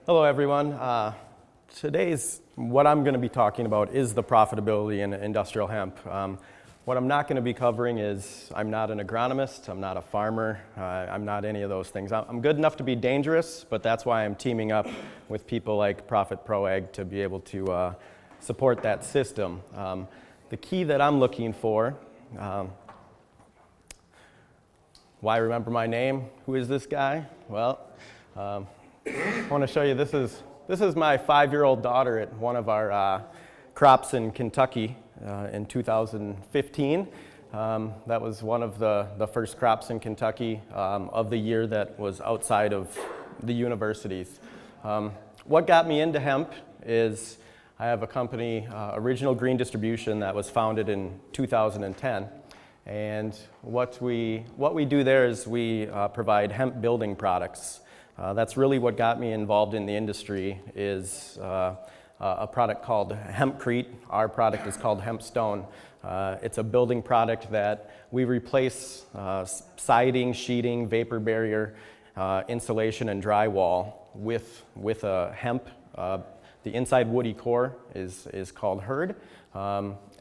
Hello everyone. What I'm going to be talking about is the profitability in industrial hemp. What I'm not going to be covering is I'm not an agronomist, I'm not a farmer, I'm not any of those things. I'm good enough to be dangerous, but that's why I'm teaming up with people like profitproAg to be able to support that system. The key that I'm looking for, why remember my name? Who is this guy? Well, I want to show you, this is my 5-year-old daughter at one of our crops in Kentucky in 2015. That was one of the first crops in Kentucky of the year that was outside of the universities. What got me into hemp is I have a company, Original Green Distribution, that was founded in 2010. And what we do there is we provide hemp building products. That's really what got me involved in the industry is a product called Hempcrete. Our product is called Hempstone. It's a building product that we replace siding, sheeting, vapor barrier, insulation, and drywall with a hemp. The inside woody core is called hurd.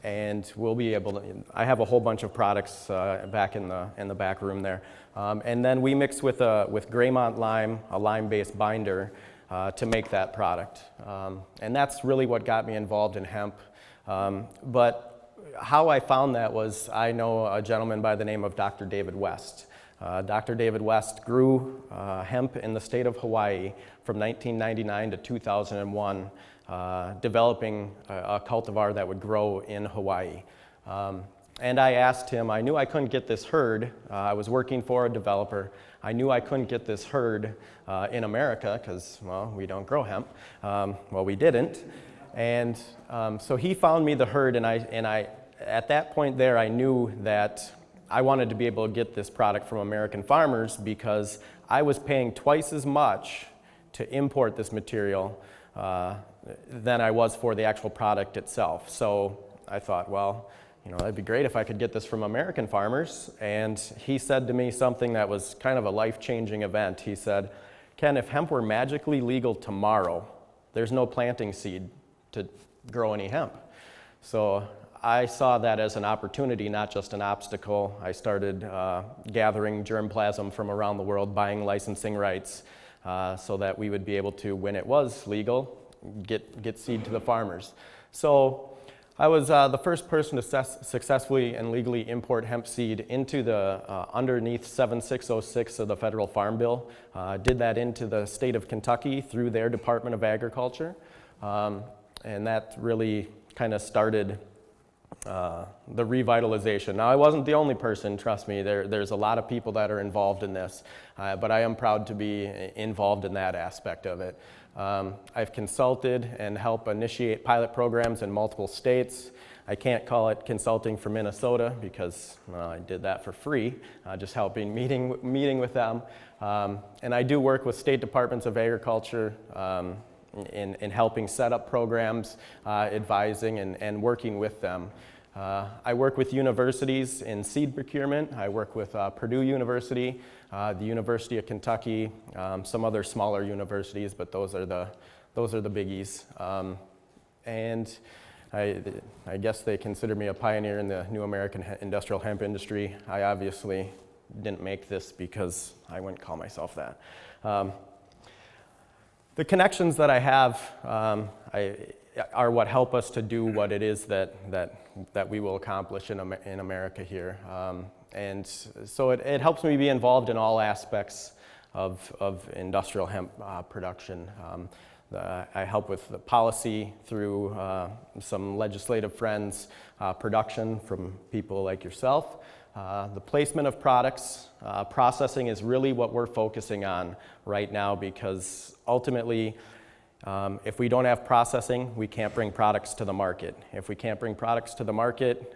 And we'll be able to, I have a whole bunch of products back in the back room there. And then we mix with Graymont lime, a lime-based binder, to make that product. And that's really what got me involved in hemp. But how I found that was I know a gentleman by the name of Dr. David West. Dr. David West grew hemp in the state of Hawaii from 1999 to 2001. Developing a cultivar that would grow in Hawaii. And I asked him, I knew I couldn't get this hurd. I was working for a developer. I knew I couldn't get this hurd in America because, well, we don't grow hemp. Well, we didn't. And so he found me the hurd, and I, at that point there, I knew that I wanted to be able to get this product from American farmers because I was paying twice as much to import this material than I was for the actual product itself. So I thought, well, that'd be great if I could get this from American farmers. And he said to me something that was kind of a life-changing event. He said, Ken, if hemp were magically legal tomorrow, there's no planting seed to grow any hemp. So I saw that as an opportunity, not just an obstacle. I started gathering germplasm from around the world, buying licensing rights, so that we would be able to, when it was legal, get seed to the farmers. So I was the first person to successfully and legally import hemp seed into the underneath 7606 of the federal farm bill. Did that into the state of Kentucky through their Department of Agriculture. And that really kind of started the revitalization. Now, I wasn't the only person, trust me. There's a lot of people that are involved in this, but I am proud to be involved in that aspect of it. I've consulted and helped initiate pilot programs in multiple states. I can't call it consulting for Minnesota because I did that for free, just helping meeting with them. And I do work with state departments of agriculture in helping set up programs, advising and working with them. I work with universities in seed procurement. I work with Purdue University, the University of Kentucky, some other smaller universities, but those are the biggies. And I guess they consider me a pioneer in the new American industrial hemp industry. I obviously didn't make this because I wouldn't call myself that. The connections that I have are what help us to do what it is that we will accomplish in America here. And so it helps me be involved in all aspects of industrial hemp production. I help with the policy through some legislative friends, production from people like yourself. The placement of products, processing is really what we're focusing on right now because ultimately, if we don't have processing, we can't bring products to the market. If we can't bring products to the market,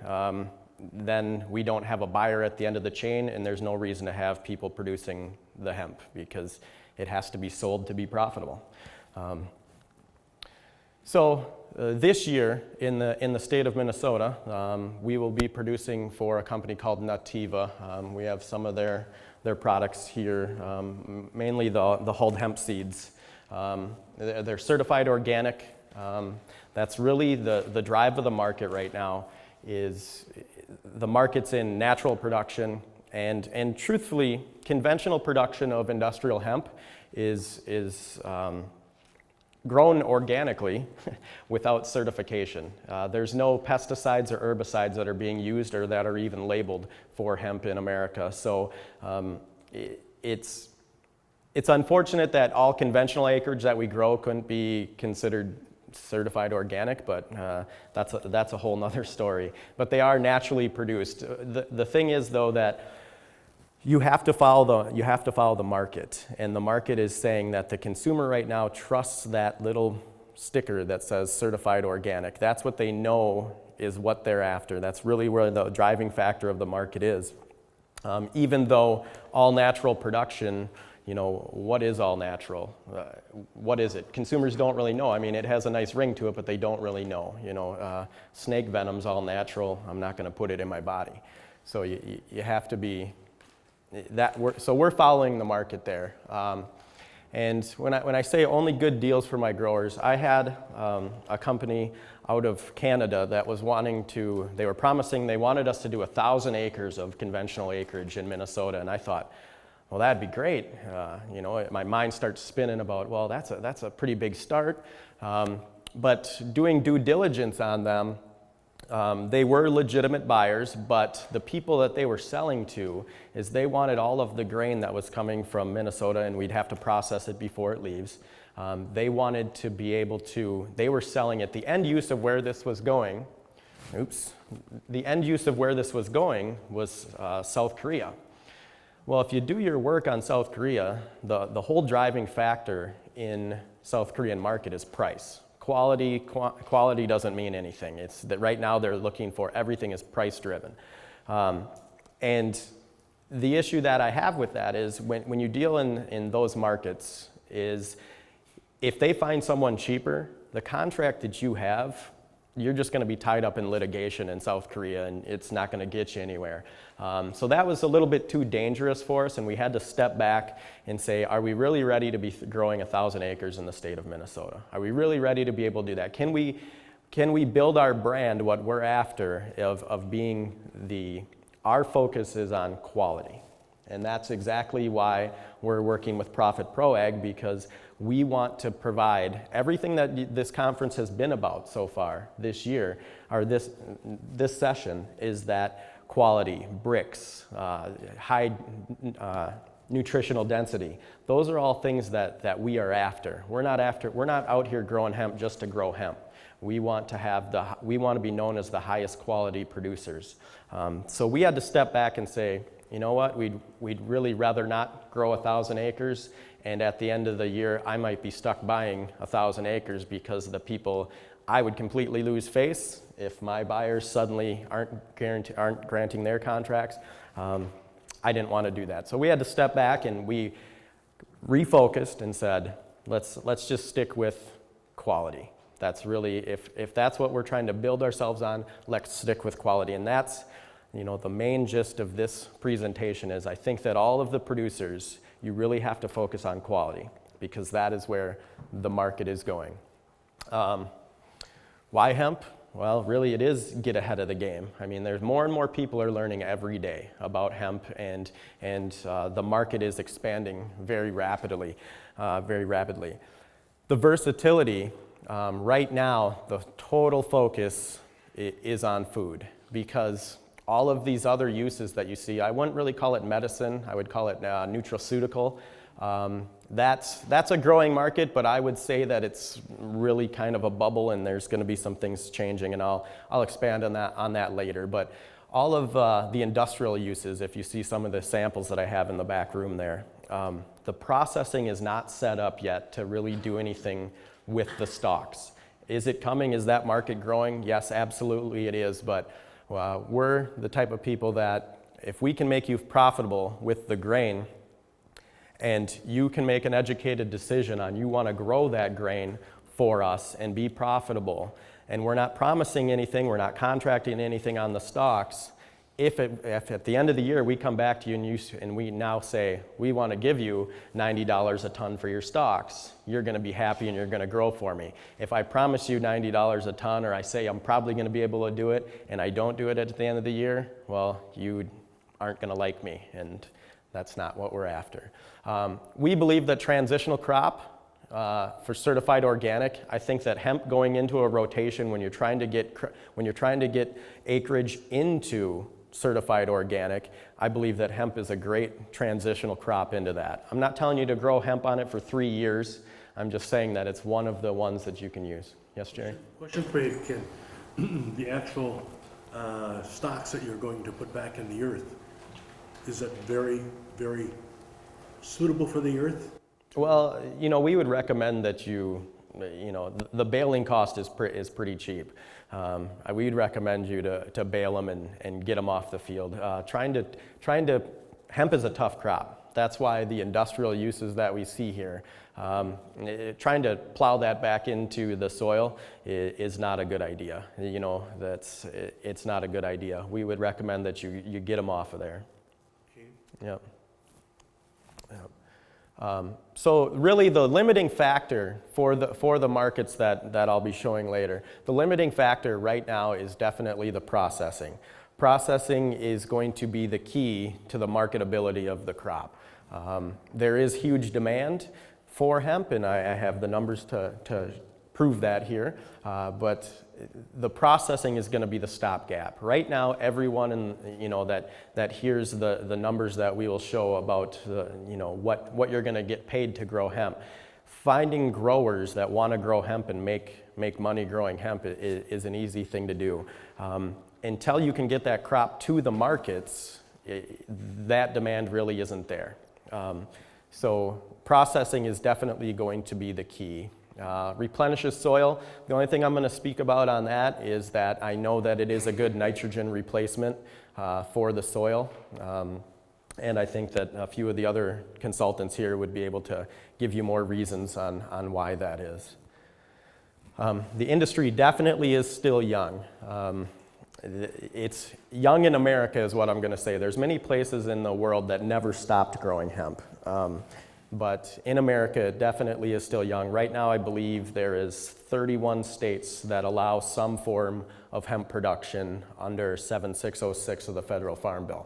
then we don't have a buyer at the end of the chain, and there's no reason to have people producing the hemp because it has to be sold to be profitable. So this year in the state of Minnesota, we will be producing for a company called Nativa. We have some of their products here, mainly the hulled hemp seeds. They're certified organic. That's really the drive of the market right now. Is the market's in natural production, and truthfully, conventional production of industrial hemp is grown organically without certification. There's no pesticides or herbicides that are being used or that are even labeled for hemp in America. So it's unfortunate that all conventional acreage that we grow couldn't be considered certified organic, but that's a whole nother story. But they are naturally produced. The thing is, though, that you have to follow the market, and the market is saying that the consumer right now trusts that little sticker that says certified organic. That's what they know is what they're after. That's really where the driving factor of the market is. Even though all natural production, what is all natural? What is it? Consumers don't really know. I mean, it has a nice ring to it, but they don't really know. Snake venom's all natural. I'm not going to put it in my body. So you have to be so we're following the market there. And when I say only good deals for my growers, I had a company out of Canada that was they were promising they wanted us to do 1,000 acres of conventional acreage in Minnesota, and I thought, well, that'd be great. My mind starts spinning about, well, that's a pretty big start. But doing due diligence on them, they were legitimate buyers, but the people that they were selling to is they wanted all of the grain that was coming from Minnesota, and we'd have to process it before it leaves. They wanted to be able to, they were selling it. The end use of where this was going, the end use of where this was going was South Korea. Well, if you do your work on South Korea, the whole driving factor in South Korean market is price. Quality doesn't mean anything. It's that right now they're looking for everything is price driven. And the issue that I have with that is when you deal in those markets is if they find someone cheaper, the contract that you have, you're just going to be tied up in litigation in South Korea, and it's not going to get you anywhere. So that was a little bit too dangerous for us, and we had to step back and say, are we really ready to be growing 1,000 acres in the state of Minnesota? Are we really ready to be able to do that? Can we build our brand, what we're after, of being our focus is on quality. And that's exactly why we're working with profitproAg, because we want to provide everything that this conference has been about so far this year, or this session, is that quality, bricks, high nutritional density. Those are all things that we are after. We're not out here growing hemp just to grow hemp. We want to be known as the highest quality producers. So we had to step back and say, you know what, we'd really rather not grow 1,000 acres, and at the end of the year, I might be stuck buying 1,000 acres because the people, I would completely lose face if my buyers suddenly aren't granting their contracts. I didn't want to do that. So we had to step back, and we refocused and said, let's just stick with quality. That's really, if that's what we're trying to build ourselves on, let's stick with quality. And that's, the main gist of this presentation is I think that all of the producers, you really have to focus on quality because that is where the market is going. Why hemp? Well, really it is get ahead of the game. I mean, there's more and more people are learning every day about hemp, and the market is expanding very rapidly. The versatility, right now, the total focus is on food because all of these other uses that you see, I wouldn't really call it medicine, I would call it nutraceutical. That's a growing market, but I would say that it's really kind of a bubble, and there's going to be some things changing, and I'll expand on that later. But all of the industrial uses, if you see some of the samples that I have in the back room there, the processing is not set up yet to really do anything with the stalks. Is it coming? Is that market growing? Yes, absolutely it is, but we're the type of people that if we can make you profitable with the grain, and you can make an educated decision on you want to grow that grain for us and be profitable, and we're not promising anything, we're not contracting anything on the stalks, if at the end of the year we come back to you and we now say, we want to give you $90 a ton for your stalks, you're going to be happy and you're going to grow for me. If I promise you $90 a ton, or I say I'm probably going to be able to do it, and I don't do it at the end of the year, well, you aren't going to like me, and that's not what we're after. We believe that transitional crop, for certified organic, I think that hemp going into a rotation when you're trying to get acreage into certified organic, I believe that hemp is a great transitional crop into that. I'm not telling you to grow hemp on it for 3 years. I'm just saying that it's one of the ones that you can use. Yes, Jerry? Question for you, Ken. The actual stocks that you're going to put back in the earth, is it very, very suitable for the earth? Well, we would recommend that the baling cost is pretty cheap. We'd recommend you to bale them and get them off the field. Hemp is a tough crop. That's why the industrial uses that we see here, trying to plow that back into the soil is not a good idea. It's not a good idea. We would recommend that you get them off of there. Okay. Yep. So really the limiting factor for the markets that I'll be showing later, the limiting factor right now is definitely the processing. Processing is going to be the key to the marketability of the crop. There is huge demand for hemp, and I have the numbers to prove that here, but the processing is going to be the stopgap. Right now, everyone that hears the numbers that we will show about what you're going to get paid to grow hemp, finding growers that want to grow hemp and make money growing hemp is an easy thing to do. Until you can get that crop to the markets, that demand really isn't there. So processing is definitely going to be the key. Replenishes soil. The only thing I'm going to speak about on that is that I know that it is a good nitrogen replacement for the soil. And I think that a few of the other consultants here would be able to give you more reasons on why that is. The industry definitely is still young. It's young in America is what I'm going to say. There's many places in the world that never stopped growing hemp. But in America, it definitely is still young. Right now, I believe there is 31 states that allow some form of hemp production under 7606 of the Federal Farm Bill.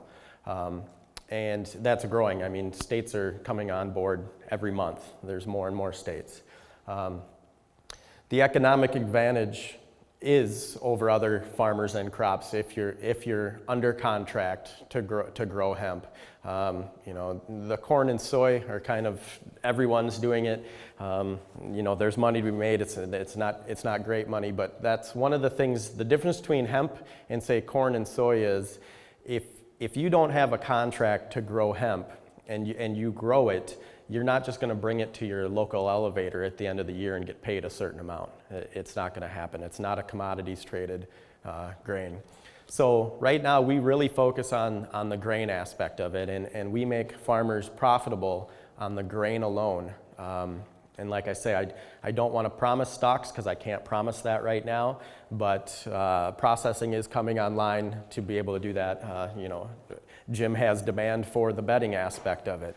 And that's growing. I mean, states are coming on board every month. There's more and more states. The economic advantage is over other farmers and crops if you're under contract to grow hemp. The corn and soy are kind of, everyone's doing it. There's money to be made. It's not great money, but that's one of the things. The difference between hemp and say corn and soy is if you don't have a contract to grow hemp and you grow it, you're not just going to bring it to your local elevator at the end of the year and get paid a certain amount. It's not going to happen. It's not a commodities traded grain. So right now we really focus on the grain aspect of it, and we make farmers profitable on the grain alone. And like I say, I don't want to promise stocks because I can't promise that right now, but processing is coming online to be able to do that. Jim has demand for the bedding aspect of it.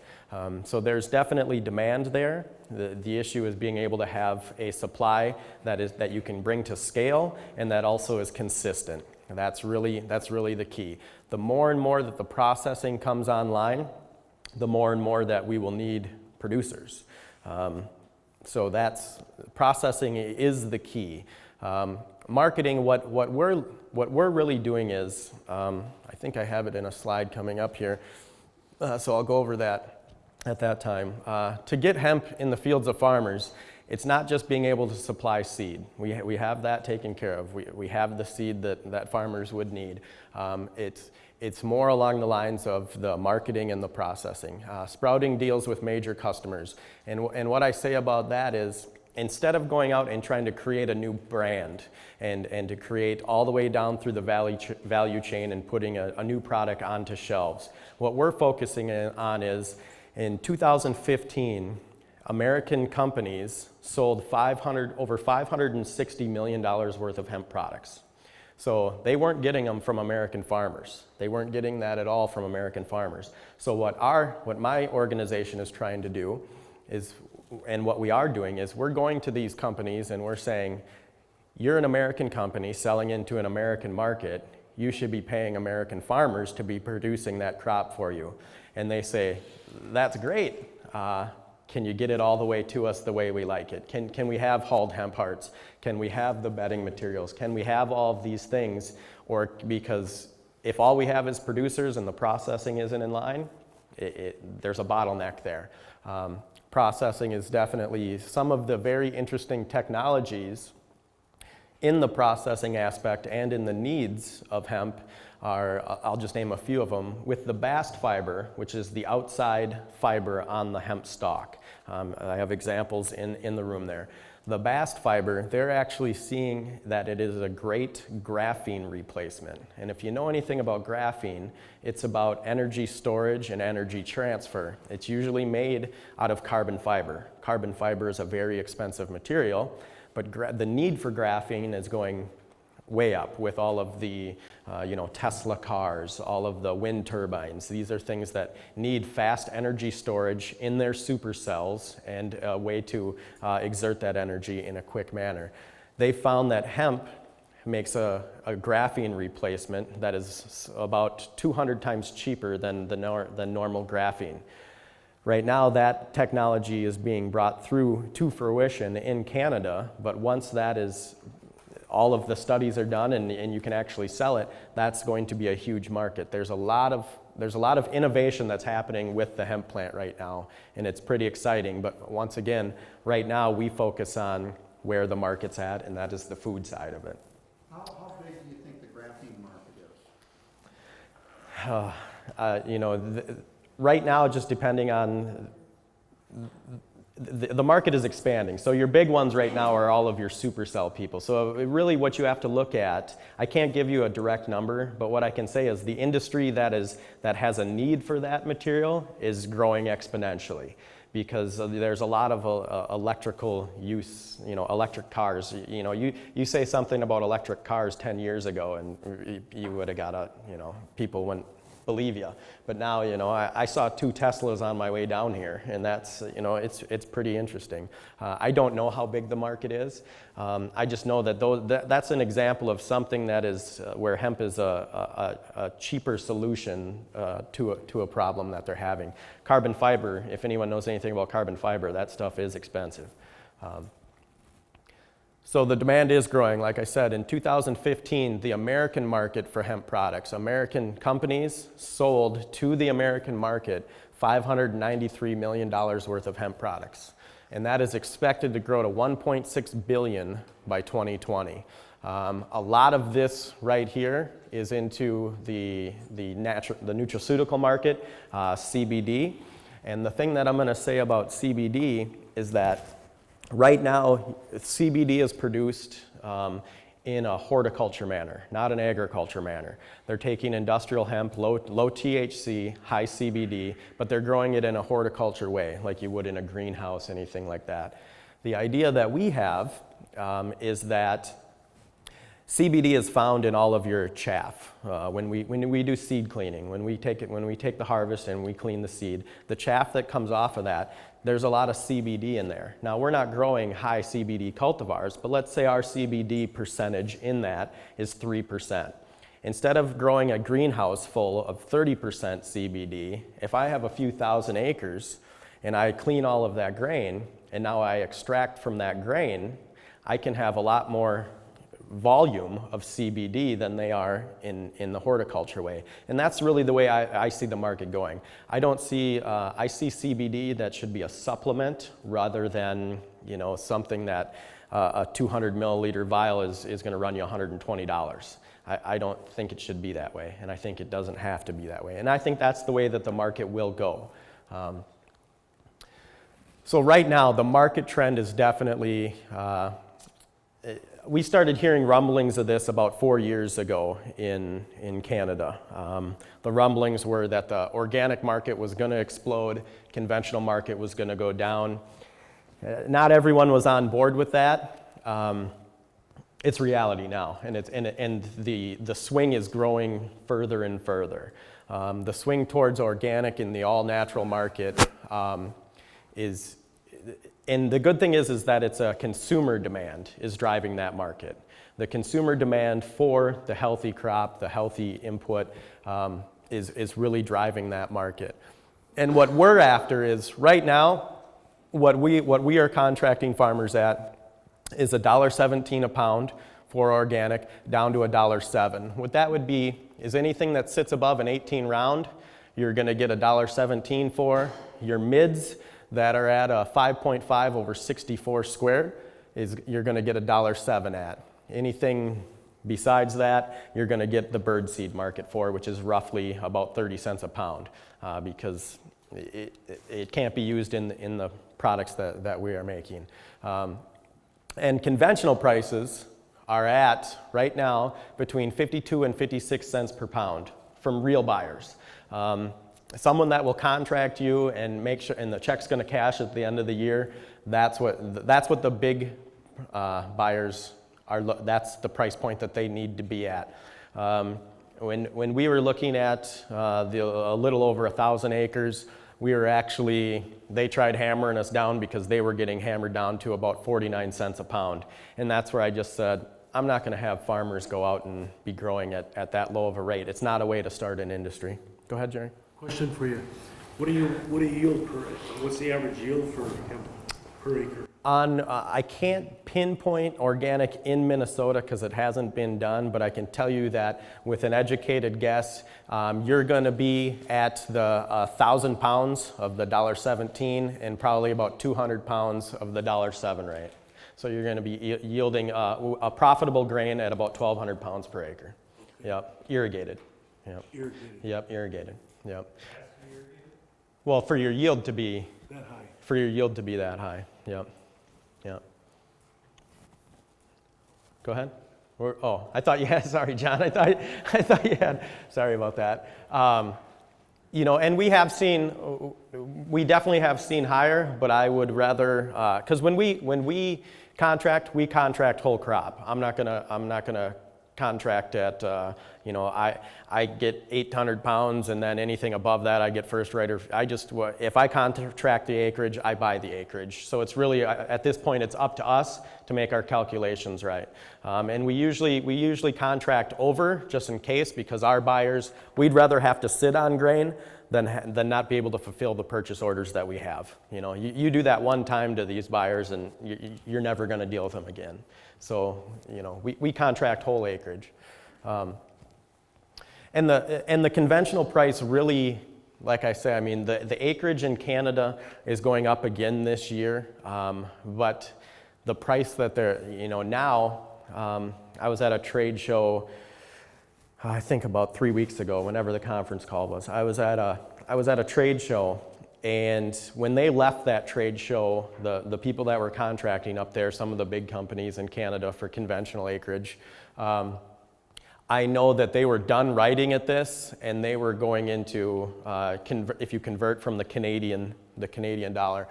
So there's definitely demand there. The issue is being able to have a supply that you can bring to scale and that also is consistent. And that's really the key. The more and more that the processing comes online, the more and more that we will need producers. So processing is the key. Marketing, what we're really doing is, I think I have it in a slide coming up here, so I'll go over that at that time. To get hemp in the fields of farmers, it's not just being able to supply seed. We have that taken care of. We have the seed that farmers would need. It's more along the lines of the marketing and the processing. Sprouting deals with major customers. And what I say about that is, instead of going out and trying to create a new brand and to create all the way down through the value chain and putting a new product onto shelves, what we're focusing on is, in 2015, American companies sold over $560 million worth of hemp products. So they weren't getting them from American farmers. They weren't getting that at all from American farmers. So what my organization is trying to do is, and what we are doing is, we're going to these companies and we're saying, you're an American company selling into an American market. You should be paying American farmers to be producing that crop for you. And they say, that's great. Can you get it all the way to us the way we like it? Can we have hulled hemp hearts? Can we have the bedding materials? Can we have all of these things? Or because if all we have is producers and the processing isn't in line, there's a bottleneck there. Processing is definitely some of the very interesting technologies in the processing aspect and in the needs of hemp are, I'll just name a few of them, with the bast fiber, which is the outside fiber on the hemp stalk. I have examples in the room there. The bast fiber, they're actually seeing that it is a great graphene replacement. And if you know anything about graphene, it's about energy storage and energy transfer. It's usually made out of carbon fiber. Carbon fiber is a very expensive material, but the need for graphene is going way up with all of the Tesla cars, all of the wind turbines. These are things that need fast energy storage in their supercells and a way to exert that energy in a quick manner. They found that hemp makes a graphene replacement that is about 200 times cheaper than normal graphene. Right now, that technology is being brought through to fruition in Canada, but once that is, all of the studies are done and you can actually sell it, that's going to be a huge market. There's a lot of innovation that's happening with the hemp plant right now, and it's pretty exciting. But once again, right now we focus on where the market's at, and that is the food side of it. How big do you think the graphene market is? Right now, just depending on the market is expanding. So your big ones right now are all of your supercell people. So really what you have to look at, I can't give you a direct number, but what I can say is the industry that has a need for that material is growing exponentially, because there's a lot of electrical use, electric cars. You say something about electric cars 10 years ago and you would have got people wouldn't believe you. But now, I saw 2 Teslas on my way down here, and that's, it's pretty interesting. I don't know how big the market is. I just know that that's an example of something that is where hemp is a cheaper solution to a problem that they're having. Carbon fiber, if anyone knows anything about carbon fiber, that stuff is expensive. So the demand is growing. Like I said, in 2015, the American market for hemp products, American companies sold to the American market $593 million worth of hemp products. And that is expected to grow to $1.6 billion by 2020. A lot of this right here is into the nutraceutical market, CBD. And the thing that I'm going to say about CBD is that right now, CBD is produced in a horticulture manner, not an agriculture manner. They're taking industrial hemp, low THC, high CBD, but they're growing it in a horticulture way, like you would in a greenhouse, anything like that. The idea that we have is that CBD is found in all of your chaff. When we do seed cleaning, when we take the harvest and we clean the seed, the chaff that comes off of that, there's a lot of CBD in there. Now, we're not growing high CBD cultivars, but let's say our CBD percentage in that is 3%. Instead of growing a greenhouse full of 30% CBD, if I have a few thousand acres and I clean all of that grain, and now I extract from that grain, I can have a lot more volume of CBD than they are in the horticulture way. And that's really the way I see the market going. I see CBD that should be a supplement rather than something that a 200 milliliter vial is going to run you $120. I don't think it should be that way, and I think it doesn't have to be that way. And I think that's the way that the market will go. So right now, the market trend is definitely we started hearing rumblings of this about 4 years ago in Canada. The rumblings were that the organic market was going to explode, conventional market was going to go down. Not everyone was on board with that. it's reality now, and the swing is growing further and further. The swing towards organic in the all-natural market is, and the good thing is that it's a consumer demand is driving that market. The consumer demand for the healthy crop, the healthy input, is really driving that market. And what we're after is, right now, what we are contracting farmers at is $1.17 a pound for organic, down to $1.07. What that would be is anything that sits above an 18 round, you're going to get $1.17 for. Your mids that are at a 5.5 over 64 square you're going to get $1.07 at. Anything besides that, you're going to get the birdseed market for, which is roughly about 30 cents a pound, because it can't be used in the products that we are making. And conventional prices are at, right now, between 52 and 56 cents per pound from real buyers. Someone that will contract you and make sure, and the check's going to cash at the end of the year, that's what the big buyers are, that's the price point that they need to be at. When we were looking at a little over 1,000 acres, they tried hammering us down because they were getting hammered down to about 49 cents a pound. And that's where I just said, I'm not going to have farmers go out and be growing at that low of a rate. It's not a way to start an industry. Go ahead, Jerry. Question for you. What do you yield what's the average yield for hemp per acre? I can't pinpoint organic in Minnesota because it hasn't been done, but I can tell you that with an educated guess, you're going to be at the 1,000 pounds of the $1.17 and probably about 200 pounds of the $1.07 rate. So you're going to be yielding a profitable grain at about 1,200 pounds per acre. Okay. Yep, irrigated. Yep. Irrigated. Yep, irrigated. Yep. Well, for your yield to be that high. For your yield to be that high. Yep. Yep. Go ahead. I thought you had. Sorry, John. I thought you had. Sorry about that. And we definitely have seen higher, but I would rather, because when we contract whole crop. I'm not gonna contract at, I get 800 pounds and then anything above that I get first right. If I contract the acreage, I buy the acreage. So it's really, at this point, it's up to us to make our calculations right. And we usually contract over just in case, because our buyers, we'd rather have to sit on grain than not be able to fulfill the purchase orders that we have. You do that one time to these buyers and you're never going to deal with them again. So, we contract whole acreage. And the conventional price really, like I say, I mean, the acreage in Canada is going up again this year, but the price that they're, now, I was at a trade show, I think about 3 weeks ago, whenever the conference call was. I was at a trade show, and when they left that trade show, the people that were contracting up there, some of the big companies in Canada for conventional acreage, I know that they were done writing at this, and they were going into, if you convert from the Canadian dollar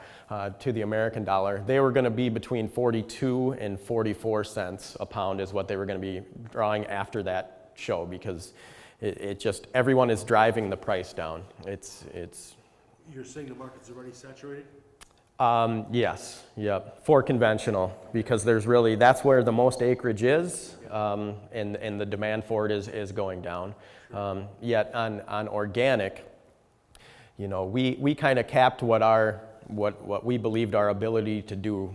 to the American dollar, they were going to be between 42 and 44 cents a pound is what they were going to be drawing after that show, because it just, everyone is driving the price down. It's. You're saying the market's already saturated? Yes, yep, for conventional, because that's where the most acreage is, and the demand for it is going down. Yet on organic, we kind of capped what we believed our ability to do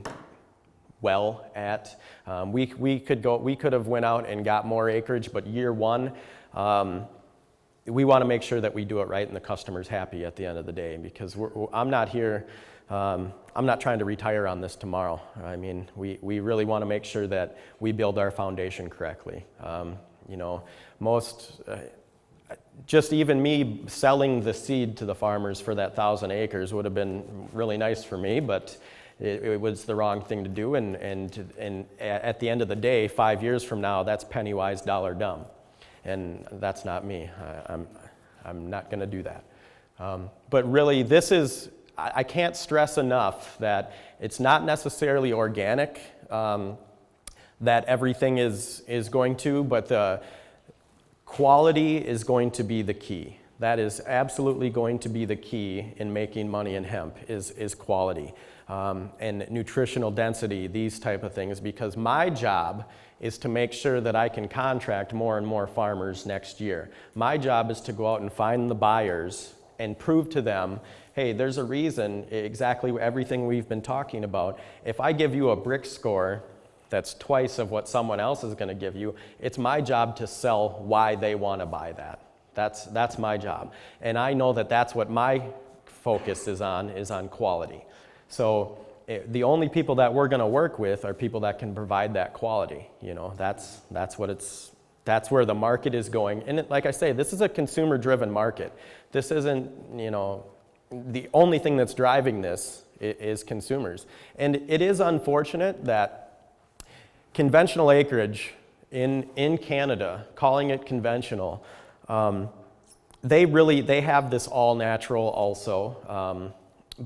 well at. We could have went out and got more acreage, but year one, we want to make sure that we do it right and the customer's happy at the end of the day, because I'm not here, I'm not trying to retire on this tomorrow. I mean, we really want to make sure that we build our foundation correctly. Just even me selling the seed to the farmers for that 1,000 acres would have been really nice for me, but it was the wrong thing to do, and at the end of the day, 5 years from now, that's penny wise, dollar dumb. And that's not me. I'm not going to do that. But really, I can't stress enough that it's not necessarily organic that everything is going to, but the quality is going to be the key. That is absolutely going to be the key in making money in hemp is quality and nutritional density, these type of things, because my job is to make sure that I can contract more and more farmers next year. My job is to go out and find the buyers and prove to them, hey, there's a reason, exactly everything we've been talking about. If I give you a brick score that's twice of what someone else is going to give you, it's my job to sell why they want to buy that. That's my job. And I know that that's what my focus is on quality. So the only people that we're going to work with are people that can provide that quality. You know, that's where the market is going. And like I say, this is a consumer-driven market. This isn't, you know, the only thing that's driving this is consumers. And it is unfortunate that conventional acreage in Canada, calling it conventional, they have this all natural also,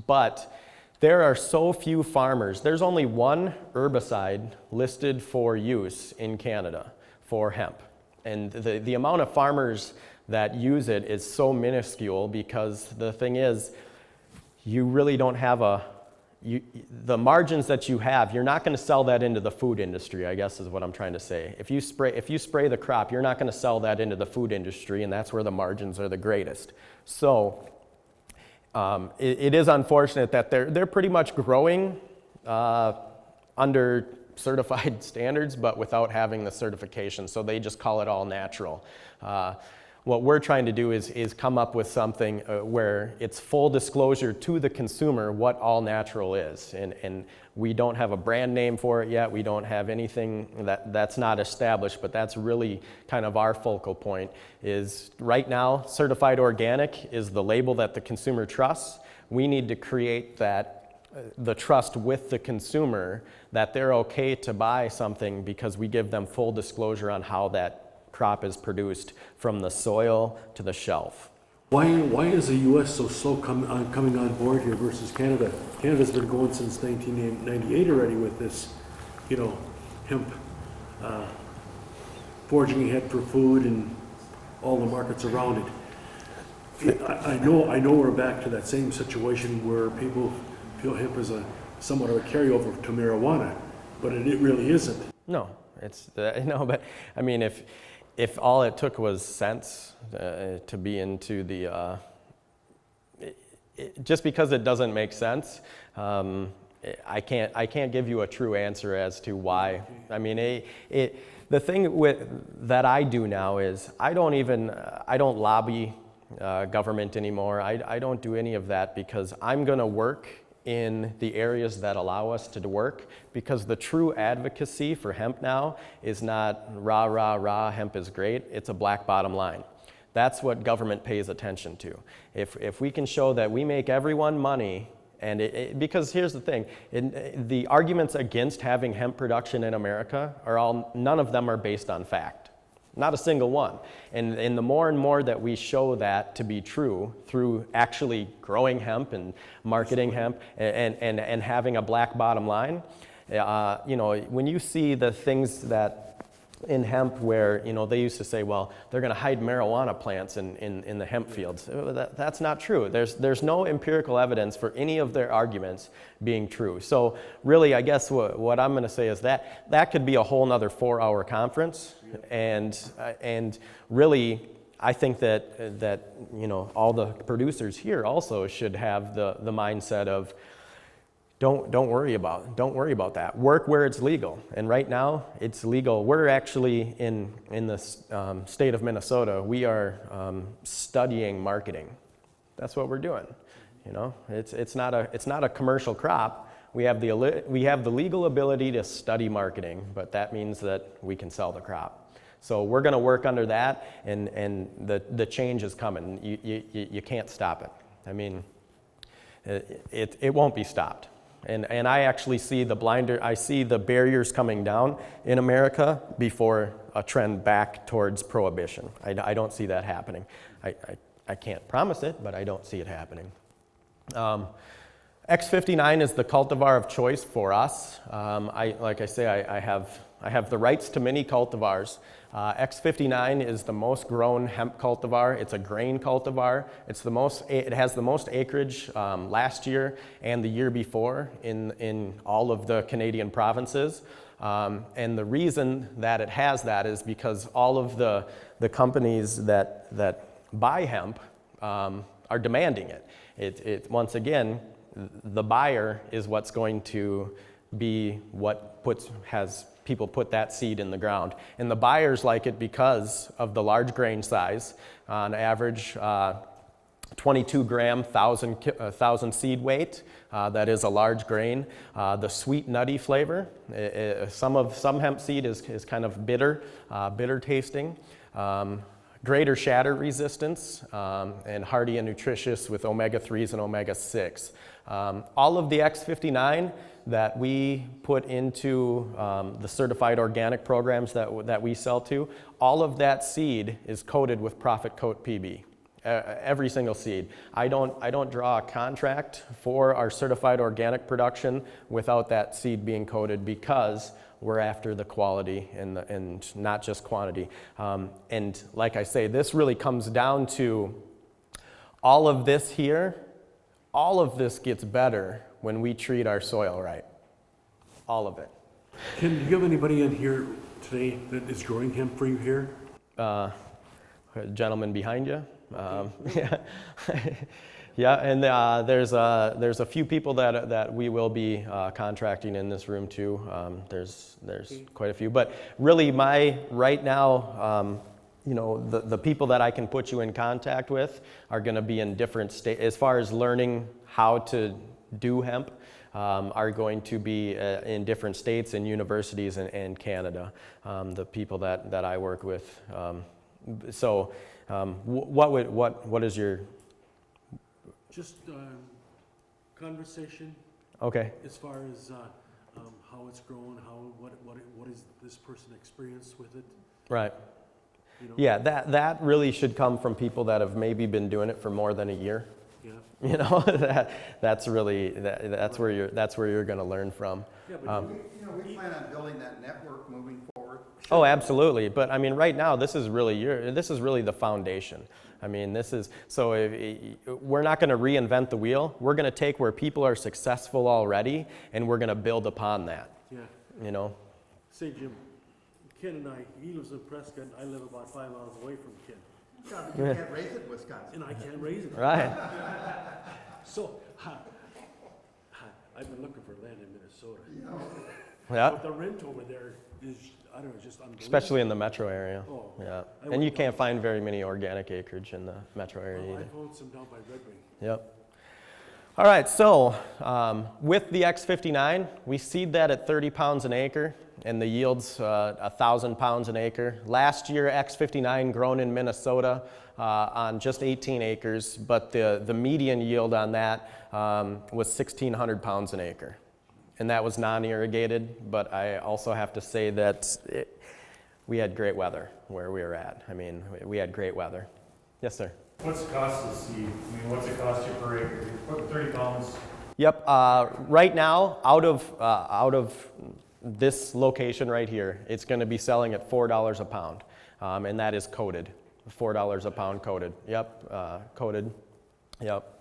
but there are so few farmers. There's only one herbicide listed for use in Canada for hemp. And the amount of farmers that use it is so minuscule because the thing is, you really don't have the margins that you have, you're not going to sell that into the food industry, I guess is what I'm trying to say. If you spray the crop, you're not going to sell that into the food industry, and that's where the margins are the greatest. So it is unfortunate that they're pretty much growing under certified standards, but without having the certification. So they just call it all natural. What we're trying to do is come up with something where it's full disclosure to the consumer what all natural is. And we don't have a brand name for it yet. We don't have anything that's not established, but that's really kind of our focal point is right now, certified organic is the label that the consumer trusts. We need to create the trust with the consumer that they're okay to buy something because we give them full disclosure on how that crop is produced from the soil to the shelf. Why is the U.S. so slow coming on board here versus Canada? Canada's been going since 1998 already with this, you know, hemp foraging ahead for food and all the markets around it. I know we're back to that same situation where people feel hemp is somewhat of a carryover to marijuana, but it really isn't. No, it's no, but I mean if all it took was sense to be into the, just because it doesn't make sense, I can't give you a true answer as to why. I mean, the thing that I do now is I don't lobby government anymore. I don't do any of that because I'm going to work in the areas that allow us to work, because the true advocacy for hemp now is not rah, rah, rah, hemp is great. It's a black bottom line. That's what government pays attention to. If we can show that we make everyone money, and because here's the thing, the arguments against having hemp production in America none of them are based on fact. Not a single one. And the more and more that we show that to be true through actually growing hemp and marketing hemp and having a black bottom line, you know, when you see the things that in hemp where, you know, they used to say, well, they're going to hide marijuana plants in the hemp fields. That's not true. There's no empirical evidence for any of their arguments being true. So really, I guess what I'm going to say is that could be a whole nother 4-hour conference. And really, I think that you know, all the producers here also should have the mindset of don't worry about that. Work where it's legal. And right now, it's legal. We're actually in the state of Minnesota. We are studying marketing. That's what we're doing. You know, it's not a commercial crop. We have the legal ability to study marketing, but that means that we can sell the crop. So we're going to work under that, and the change is coming. You can't stop it. I mean, it won't be stopped. And I actually see the barriers coming down in America before a trend back towards prohibition. I don't see that happening. I can't promise it, but I don't see it happening. X59 is the cultivar of choice for us. Like I say, I have the rights to many cultivars. X59 is the most grown hemp cultivar. It's a grain cultivar. It has the most acreage last year and the year before in all of the Canadian provinces. And the reason that it has that is because all of the companies that buy hemp are demanding it. Once again, the buyer is what's going to be what has people put that seed in the ground. And the buyers like it because of the large grain size, on average 22 gram, 1,000 seed weight. That is a large grain. The sweet nutty flavor. Some hemp seed is kind of bitter tasting. Greater shatter resistance, and hardy and nutritious with omega-3s and omega-6. All of the X59 that we put into the certified organic programs that we sell to, all of that seed is coated with Profit Coat PB. Every single seed. I don't draw a contract for our certified organic production without that seed being coated, because we're after the quality and not just quantity. And like I say, this really comes down to all of this here. All of this gets better when we treat our soil right. All of it. Ken, do you have anybody in here today that is growing hemp for you here? A gentleman behind you. Yeah. Yeah, and there's a few people that we will be contracting in this room too. There's quite a few, but really right now, the people that I can put you in contact with are going to be in different states. As far as learning how to do hemp, are going to be in different states and universities and Canada. The people that I work with. What is your Just conversation okay? as far as how it's grown, what is this person experienced with it? Right. You know? Yeah, that really should come from people that have maybe been doing it for more than a year. Yeah. That's really that's where you're going to learn from. Yeah, but We plan on building that network moving forward. Oh, absolutely. But I mean, right now, this is really the foundation. I mean, we're not going to reinvent the wheel. We're going to take where people are successful already, and we're going to build upon that. Yeah. Say, Jim, Ken and he lives in Prescott, and I live about 5 miles away from Ken. Yeah, but you can't raise it in Wisconsin. And I can't raise it. Right. So, I've been looking for land in Minnesota. Yeah. But the rent over there is, I don't know, just unbelievable. Especially in the metro area. Oh. Yeah. And you can't find very many organic acreage in the metro area I either. found some down by Red Wing. Yep. All right, so with the X59, we seed that at 30 pounds an acre, and the yield's 1,000 pounds an acre. Last year, X59 grown in Minnesota on just 18 acres, but the median yield on that was 1,600 pounds an acre. And that was non-irrigated, but I also have to say that we had great weather where we were at. I mean, we had great weather. Yes, sir. What's the cost of the seed? I mean, what's it cost you per acre? You're putting 30 pounds. Yep. Right now, out of this location right here, it's going to be selling at $4 a pound, and that is coated. $4 a pound coated. Yep. Coated. Yep.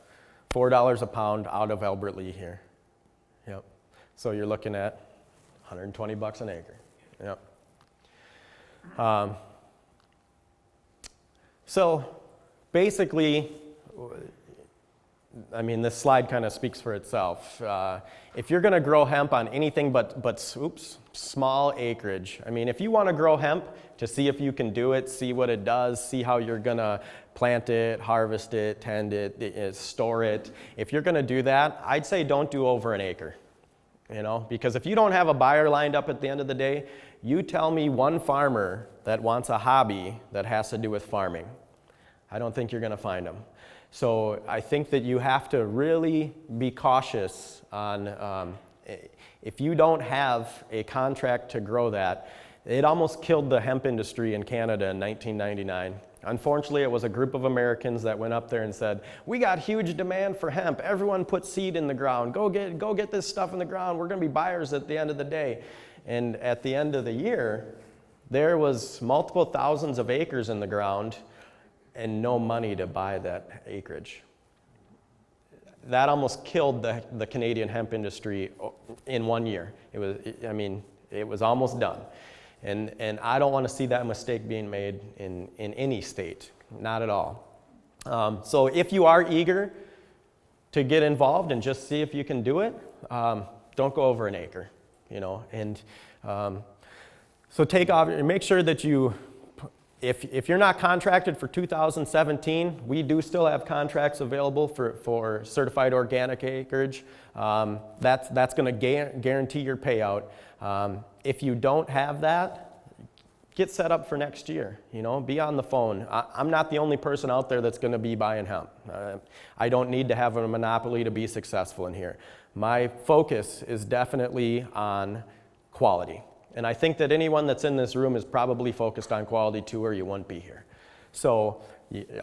$4 a pound out of Albert Lee here. Yep. So you're looking at $120 an acre. Yep. So basically, I mean, this slide kind of speaks for itself. If you're going to grow hemp on anything but small acreage, I mean, if you want to grow hemp to see if you can do it, see what it does, see how you're going to plant it, harvest it, tend it, store it, if you're going to do that, I'd say don't do over an acre. Because if you don't have a buyer lined up at the end of the day, you tell me one farmer that wants a hobby that has to do with farming. I don't think you're going to find them. So I think that you have to really be cautious on if you don't have a contract to grow that. It almost killed the hemp industry in Canada in 1999. Unfortunately, it was a group of Americans that went up there and said, we got huge demand for hemp. Everyone put seed in the ground. Go get this stuff in the ground. We're going to be buyers at the end of the day. And at the end of the year, there was multiple thousands of acres in the ground and no money to buy that acreage. That almost killed the Canadian hemp industry in 1 year. It was almost done. And I don't want to see that mistake being made in any state, not at all. So if you are eager to get involved and just see if you can do it, don't go over an acre, and so take off and make sure that if you're not contracted for 2017, we do still have contracts available for certified organic acreage. That's going to guarantee your payout. If you don't have that, get set up for next year. Be on the phone. I'm not the only person out there that's going to be buying hemp. I don't need to have a monopoly to be successful in here. My focus is definitely on quality. And I think that anyone that's in this room is probably focused on quality too, or you wouldn't be here. So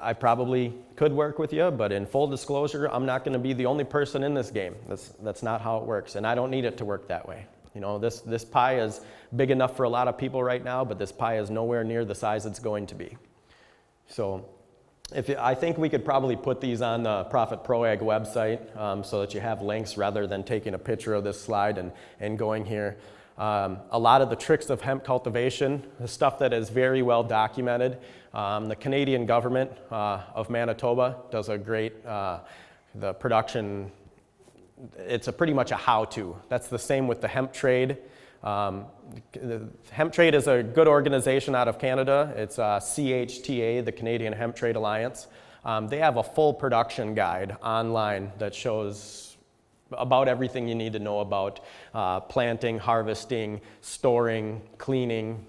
I probably could work with you, but in full disclosure, I'm not going to be the only person in this game. That's not how it works, and I don't need it to work that way. This pie is big enough for a lot of people right now, but this pie is nowhere near the size it's going to be. So I think we could probably put these on the profitproAg website so that you have links rather than taking a picture of this slide and going here. A lot of the tricks of hemp cultivation, the stuff that is very well documented. The Canadian government of Manitoba does a great, the production, it's pretty much a how-to. That's the same with the hemp trade. The hemp trade is a good organization out of Canada. It's CHTA, the Canadian Hemp Trade Alliance. They have a full production guide online that shows about everything you need to know about planting, harvesting, storing, cleaning.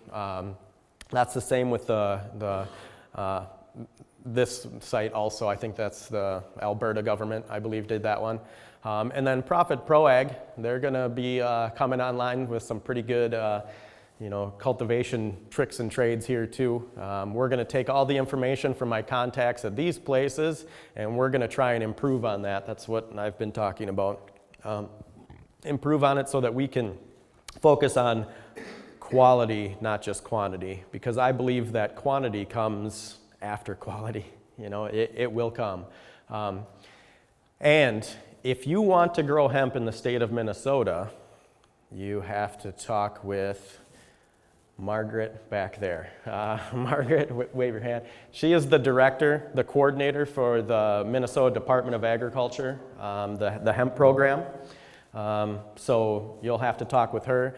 That's the same with this site also. I think that's the Alberta government, I believe, did that one. And then profitproAg, they're going to be coming online with some pretty good cultivation tricks and trades here too. We're going to take all the information from my contacts at these places, and we're going to try and improve on that. That's what I've been talking about. Improve on it so that we can focus on quality, not just quantity, because I believe that quantity comes after quality. It will come. And if you want to grow hemp in the state of Minnesota, you have to talk with Margaret back there. Margaret, wave your hand. She is the director, the coordinator for the Minnesota Department of Agriculture, the hemp program. So you'll have to talk with her.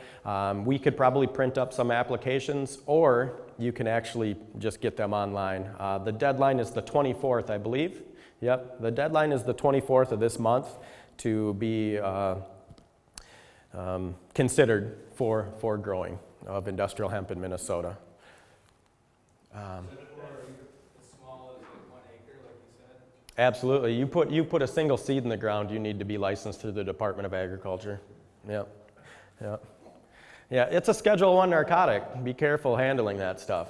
We could probably print up some applications, or you can actually just get them online. The deadline is the 24th, I believe. Yep, the deadline is the 24th of this month to be considered for growing of industrial hemp in Minnesota. Absolutely. You put a single seed in the ground, you need to be licensed through the Department of Agriculture. Yep. Yep. Yeah, it's a Schedule I narcotic. Be careful handling that stuff.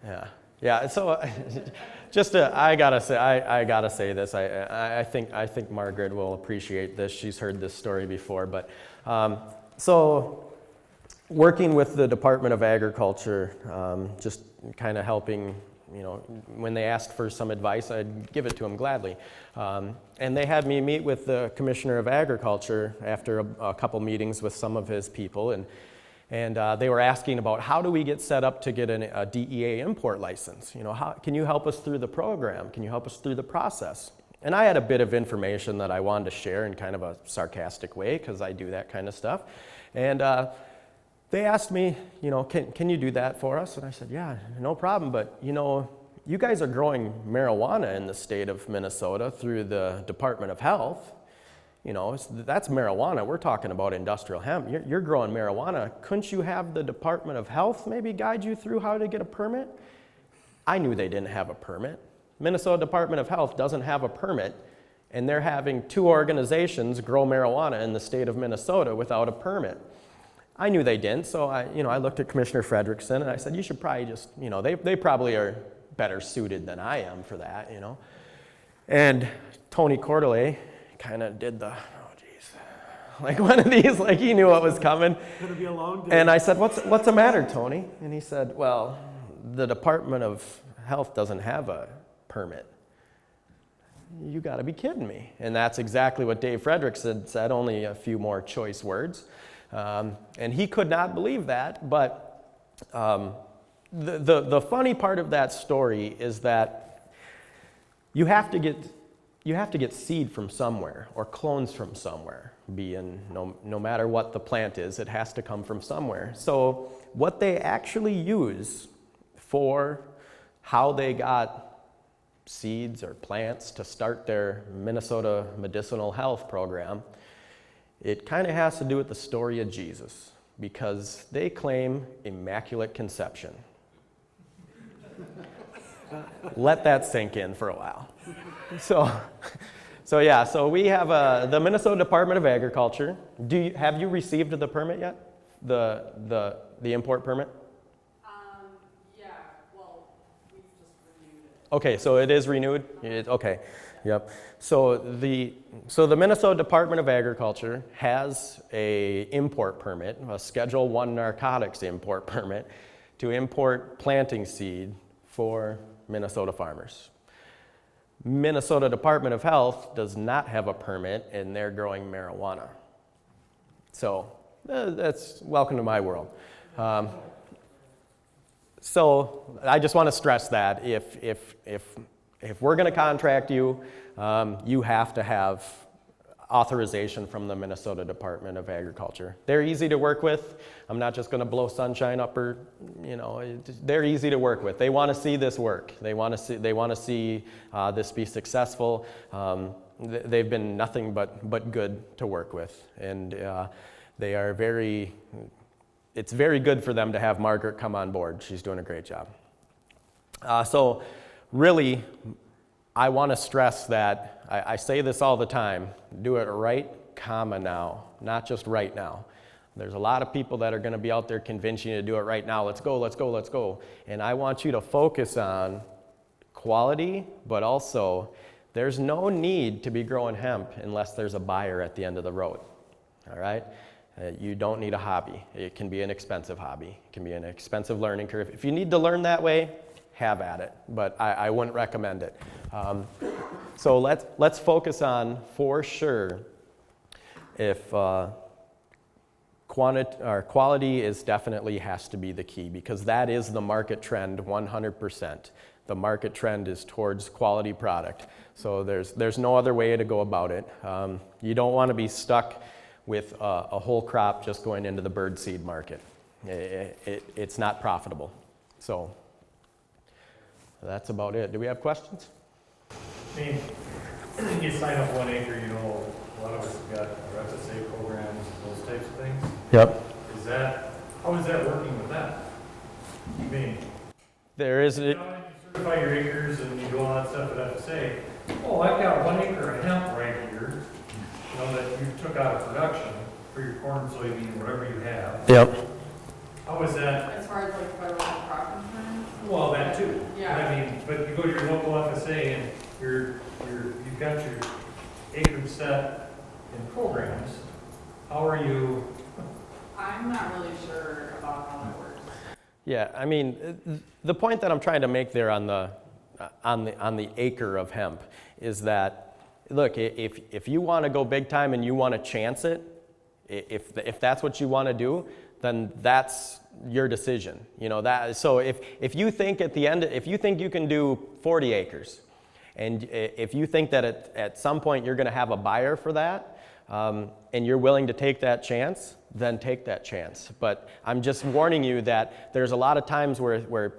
Yeah. Yeah, so I gotta say this. I think Margaret will appreciate this. She's heard this story before, but so working with the Department of Agriculture, just kind of helping, when they asked for some advice, I'd give it to them gladly. And they had me meet with the Commissioner of Agriculture after a couple meetings with some of his people, and they were asking about how do we get set up to get a DEA import license? How can you help us through the program? Can you help us through the process? And I had a bit of information that I wanted to share in kind of a sarcastic way, because I do that kind of stuff. And they asked me, can you do that for us? And I said, yeah, no problem. But, you guys are growing marijuana in the state of Minnesota through the Department of Health. That's marijuana. We're talking about industrial hemp. You're growing marijuana. Couldn't you have the Department of Health maybe guide you through how to get a permit? I knew they didn't have a permit. Minnesota Department of Health doesn't have a permit, and they're having 2 organizations grow marijuana in the state of Minnesota without a permit. I knew they didn't, so I looked at Commissioner Frederickson and I said, you should probably just, they probably are better suited than I am for that, And Tony Cordelay kind of did the, like one of these, like he knew what was coming. It's gonna be a long day. And I said, what's the matter, Tony? And he said, well, the Department of Health doesn't have a permit. You got to be kidding me. And that's exactly what Dave Frederickson said, only a few more choice words. And he could not believe that. But the funny part of that story is that you have to get seed from somewhere or clones from somewhere. No matter what the plant is, it has to come from somewhere. So what they actually use for how they got seeds or plants to start their Minnesota Medicinal Health Program, it kind of has to do with the story of Jesus, because they claim immaculate conception. Let that sink in for a while. So we have the Minnesota Department of Agriculture. Have you received the permit yet? The import permit? Yeah, well, we've just renewed it. Okay, so it is renewed? Okay, yep. So the Minnesota Department of Agriculture has a import permit, a Schedule I narcotics import permit, to import planting seed for Minnesota farmers. Minnesota Department of Health does not have a permit, and they're growing marijuana. So that's welcome to my world. So I just want to stress that if we're going to contract you, you have to have authorization from the Minnesota Department of Agriculture. They're easy to work with. I'm not just going to blow sunshine up or, they're easy to work with. They want to see this work. They want to see this be successful. They've been nothing but good to work with, and they are very. It's very good for them to have Margaret come on board. She's doing a great job. So really, I want to stress that, I say this all the time, do it right, now, not just right now. There's a lot of people that are going to be out there convincing you to do it right now. Let's go, let's go, let's go. And I want you to focus on quality, but also there's no need to be growing hemp unless there's a buyer at the end of the road. All right? You don't need a hobby. It can be an expensive hobby. It can be an expensive learning curve. If you need to learn that way, have at it, but I wouldn't recommend it. So let's focus on, for sure, if quality is definitely has to be the key, because that is the market trend 100%. The market trend is towards quality product. So there's no other way to go about it. You don't want to be stuck with a whole crop just going into the birdseed market. It's not profitable. So that's about it. Do we have questions? I mean, you sign up 1 acre, a lot of us have got FSA programs, those types of things. Yep. How is that working with that? I mean, There is. you certify your acres and you do all that stuff at FSA. Oh, I've got 1 acre of hemp right here, that you took out of production for your corn, soybean, whatever you have. Yep. How is that? As far as like federal crop insurance? Well, that too. Yeah. I mean, but you go to your local FSA and you've got your acreage set in programs. How are you? I'm not really sure about how that works. Yeah, I mean, the point that I'm trying to make there on the acre of hemp is that, look, if you want to go big time and you want to chance it, if that's what you want to do, then that's your decision. So if you think at the end, if you think you can do 40 acres, and if you think that at some point you're going to have a buyer for that, and you're willing to take that chance, then take that chance. But I'm just warning you that there's a lot of times where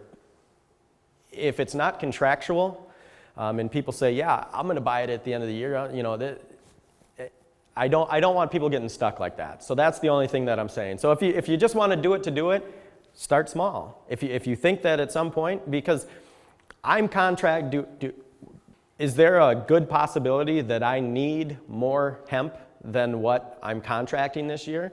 if it's not contractual, and people say, yeah, I'm going to buy it at the end of the year, I don't want people getting stuck like that. So that's the only thing that I'm saying. So if you just want to do it, start small. If you think that at some point, because I'm is there a good possibility that I need more hemp than what I'm contracting this year?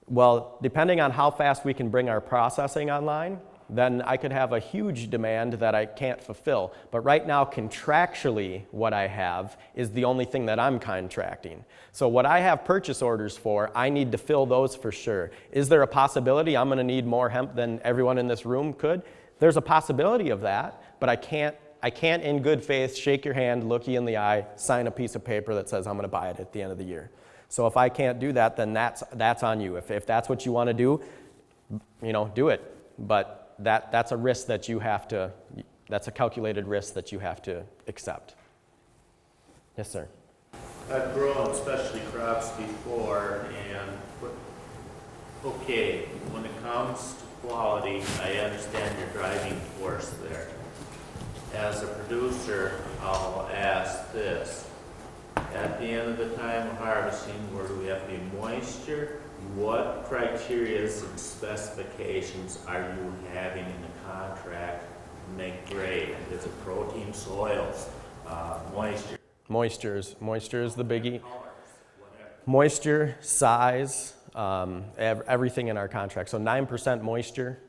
Well, depending on how fast we can bring our processing online, then I could have a huge demand that I can't fulfill. But right now, contractually, what I have is the only thing that I'm contracting. So what I have purchase orders for, I need to fill those for sure. Is there a possibility I'm going to need more hemp than everyone in this room could? There's a possibility of that, but I can't in good faith shake your hand, look you in the eye, sign a piece of paper that says I'm going to buy it at the end of the year. So if I can't do that, then that's on you. If that's what you want to do, do it. But that's a risk that you have to, that's a calculated risk that you have to accept. Yes, sir. I've grown specialty crops before, and okay, when it comes to quality, I understand your driving force there. As a producer, I'll ask this. At the end of the time of harvesting, where do we have the moisture? What criteria and specifications are you having in the contract to make grade? Is it protein, soils, moisture? Moisture is the biggie. Moisture, size, everything in our contract. So 9% moisture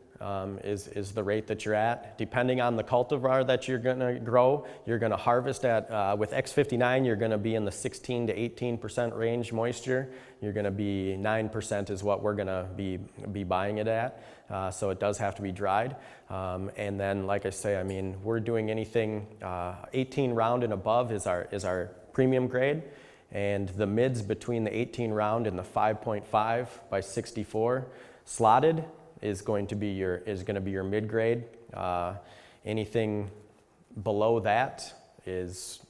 is the rate that you're at. Depending on the cultivar that you're going to grow, you're going to harvest at, with X59, you're going to be in the 16 to 18% range moisture. You're going to be 9% is what we're going to be buying it at. So it does have to be dried. And then, like I say, I mean, we're doing anything 18 round and above is our premium grade. And the mids between the 18 round and the 5.5 by 64 slotted is going to be your mid grade. Anything below that is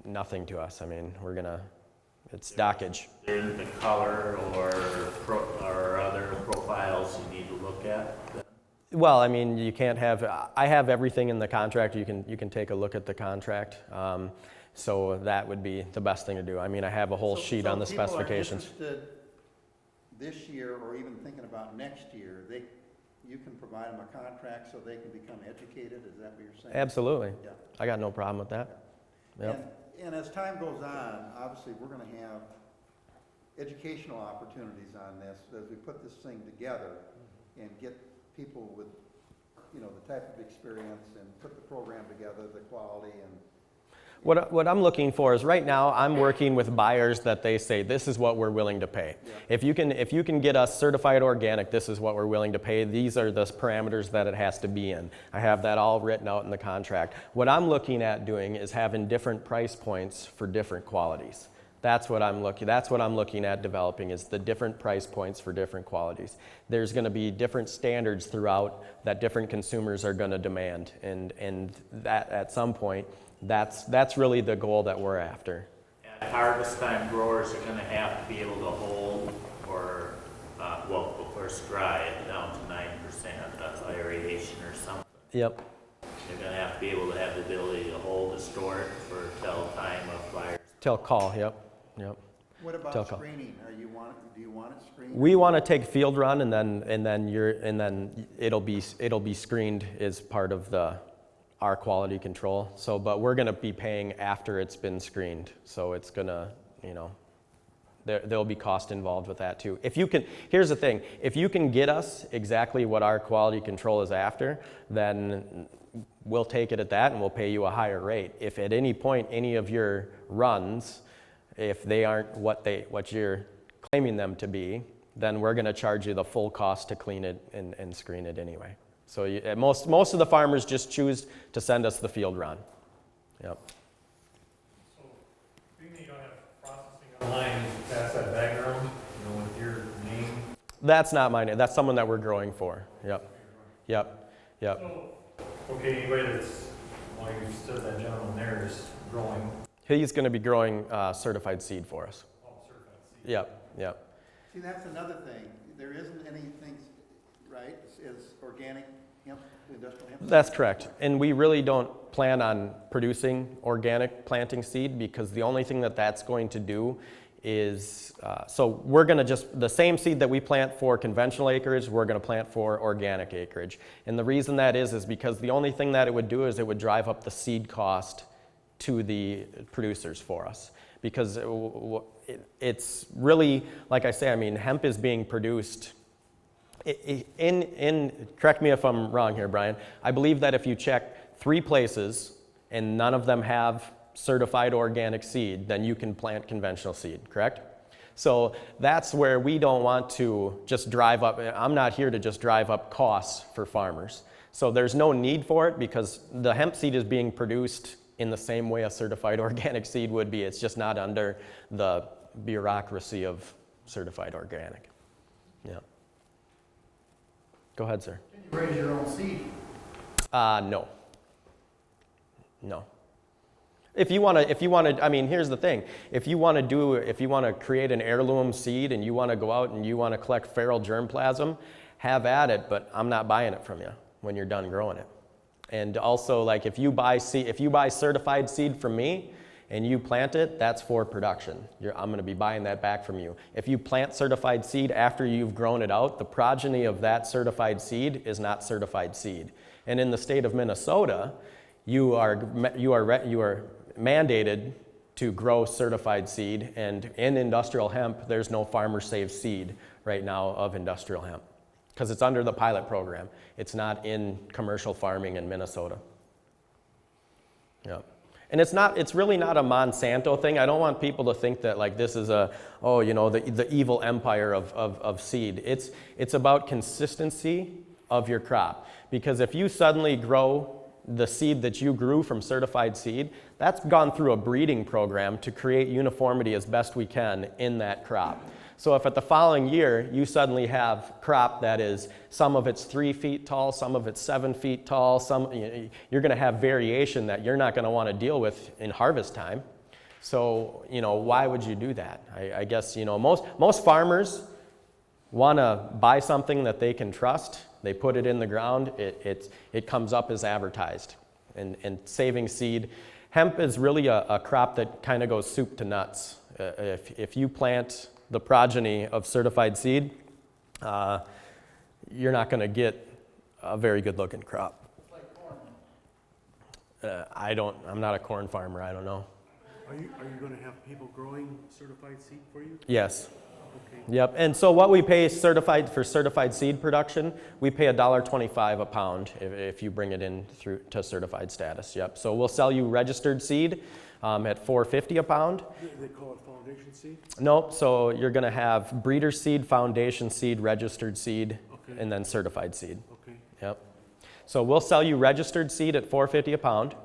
nothing to us. I mean, it's dockage. There's the color or other profiles you need to look at. Well, I mean, you can't have. I have everything in the contract. You can take a look at the contract. So that would be the best thing to do. I mean, I have a whole sheet on the specifications. So people are interested this year, or even thinking about next year, you can provide them a contract so they can become educated. Is that what you're saying? Absolutely. Yeah. I got no problem with that. Yep. And as time goes on, obviously, we're going to have educational opportunities on this as we put this thing together and get people with, the type of experience and put the program together, the quality and. What I'm looking for is right now I'm working with buyers that they say this is what we're willing to pay. Yeah. If you can get us certified organic, this is what we're willing to pay. These are the parameters that it has to be in. I have that all written out in the contract. What I'm looking at doing is having different price points for different qualities. That's what I'm looking at developing is the different price points for different qualities. There's going to be different standards throughout that different consumers are going to demand, and that at some point. That's really the goal that we're after. At harvest time, growers are going to have to be able to hold, or before it's dry, it down to 9% aeration or something. Yep. They're going to have to be able to have the ability to hold and store it for till time of fire. Till call. Yep. What about screening? Do you want it screened? We want to take field run, and then it'll be screened as part of our quality control. So, but we're going to be paying after it's been screened. So it's going to, there'll be cost involved with that too. Here's the thing, if you can get us exactly what our quality control is after, then we'll take it at that and we'll pay you a higher rate. If at any point any of your runs, if they aren't what you're claiming them to be, then we're going to charge you the full cost to clean it and screen it anyway. So most of the farmers just choose to send us the field run. Yep. So, being that you don't have processing online, you pass that background, with your name? That's not my name. That's someone that we're growing for. Yep. So, okay, anybody that's, you said that gentleman there is growing. He's going to be growing certified seed for us. Oh, certified seed. Yep. See, that's another thing. There isn't anything, right, is organic hemp, industrial hemp? That's correct. And we really don't plan on producing organic planting seed because the only thing that's going to do is, so we're going to the same seed that we plant for conventional acreage, we're going to plant for organic acreage. And the reason that is because the only thing that it would do is it would drive up the seed cost to the producers for us. because it's really, like I say, I mean, hemp is being produced correct me if I'm wrong here, Brian, I believe that if you check 3 places and none of them have certified organic seed, then you can plant conventional seed, correct? So that's where we don't want to just drive up, I'm not here to just drive up costs for farmers. So there's no need for it because the hemp seed is being produced in the same way a certified organic seed would be. It's just not under the bureaucracy of certified organic. Yeah. Go ahead, sir. Can you raise your own seed? No. No. If you want to, I mean, here's the thing. If you want to create an heirloom seed and you want to go out and you want to collect feral germplasm, have at it, but I'm not buying it from you when you're done growing it. And also, like, if you buy certified seed from me and you plant it, that's for production. I'm going to be buying that back from you. If you plant certified seed after you've grown it out, the progeny of that certified seed is not certified seed. And in the state of Minnesota, you are mandated to grow certified seed, and in industrial hemp, there's no farmer-saved seed right now of industrial hemp because it's under the pilot program. It's not in commercial farming in Minnesota. Yeah. And it's really not a Monsanto thing. I don't want people to think that like this is the evil empire of seed. It's about consistency of your crop. Because if you suddenly grow the seed that you grew from certified seed, that's gone through a breeding program to create uniformity as best we can in that crop. So if at the following year you suddenly have crop that is, some of it's 3 feet tall, some of it's 7 feet tall, you're going to have variation that you're not going to want to deal with in harvest time. So, why would you do that? I guess, most farmers want to buy something that they can trust. They put it in the ground, it comes up as advertised. And saving seed. Hemp is really a crop that kind of goes soup to nuts. If you plant the progeny of certified seed, you're not going to get a very good looking crop. It's like corn. I'm not a corn farmer, I don't know. Are you going to have people growing certified seed for you? Yes. Okay. Yep, and so what we pay for certified seed production, we pay $1.25 a pound if you bring it in through to certified status. Yep, so we'll sell you registered seed at $4.50 a pound. They call it foundation seed? Nope, so you're going to have breeder seed, foundation seed, registered seed, Okay. and then certified seed. Okay. Yep. So we'll sell you registered seed at $4.50 a pound,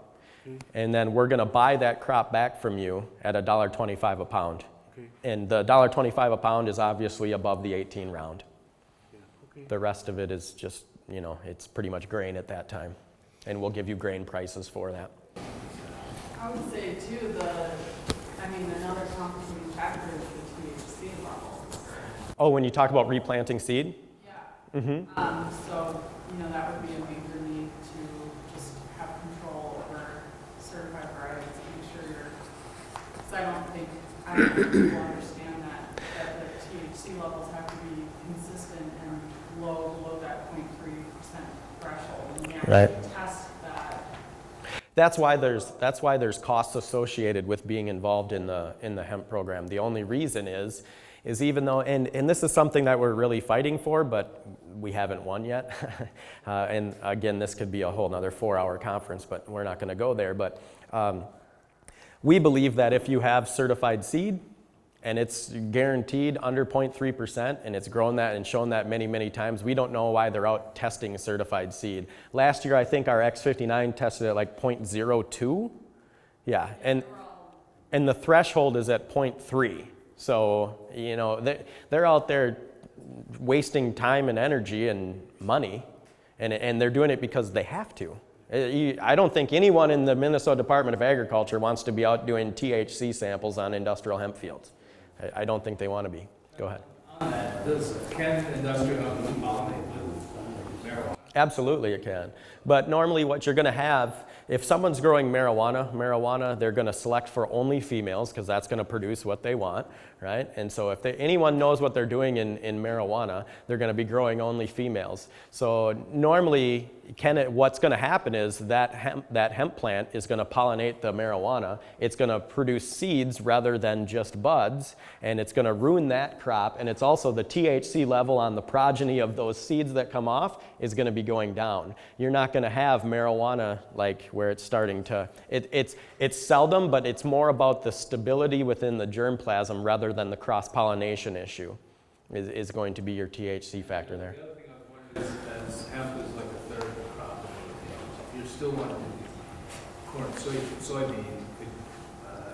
Okay. and then we're going to buy that crop back from you at $1.25 a pound. Okay. And the $1.25 a pound is obviously above the 18 round. Yeah. Okay. The rest of it is just, it's pretty much grain at that time. And we'll give you grain prices for that. I would say too, another complicating factor is the THC levels. Oh, when you talk about replanting seed? Yeah. Mm-hmm. So, that would be a major need to just have control over certified varieties, make sure because I don't think people understand that the THC levels have to be consistent and below that 0.3% threshold. And we actually Right. test that. That's why there's costs associated with being involved in the hemp program. The only reason is even though, and this is something that we're really fighting for, but we haven't won yet. And again, this could be a whole nother 4-hour conference, but we're not going to go there. But we believe that if you have certified seed and it's guaranteed under 0.3% and it's grown that and shown that many, many times, we don't know why they're out testing certified seed. Last year, I think our X59 tested at like 0.02. Yeah, and the threshold is at 0.3. So, they're out there wasting time and energy and money, and they're doing it because they have to. I don't think anyone in the Minnesota Department of Agriculture wants to be out doing THC samples on industrial hemp fields. I don't think they want to be. Go ahead. On that, can industrial hemp pollinate with marijuana? Absolutely it can. But normally what you're going to have, if someone's growing marijuana, they're going to select for only females because that's going to produce what they want, right? And so if anyone knows what they're doing in marijuana, they're going to be growing only females. So normally, what's going to happen is that hemp plant is going to pollinate the marijuana. It's going to produce seeds rather than just buds, and it's going to ruin that crop. And it's also the THC level on the progeny of those seeds that come off is going to be going down. You're not going to have marijuana like where it's starting to, it's seldom, but it's more about the stability within the germplasm rather than the cross-pollination issue is going to be your THC factor there. The other thing I was wondering is, as hemp is like a third of the crop, if you're still wanting to do corn, soybean, could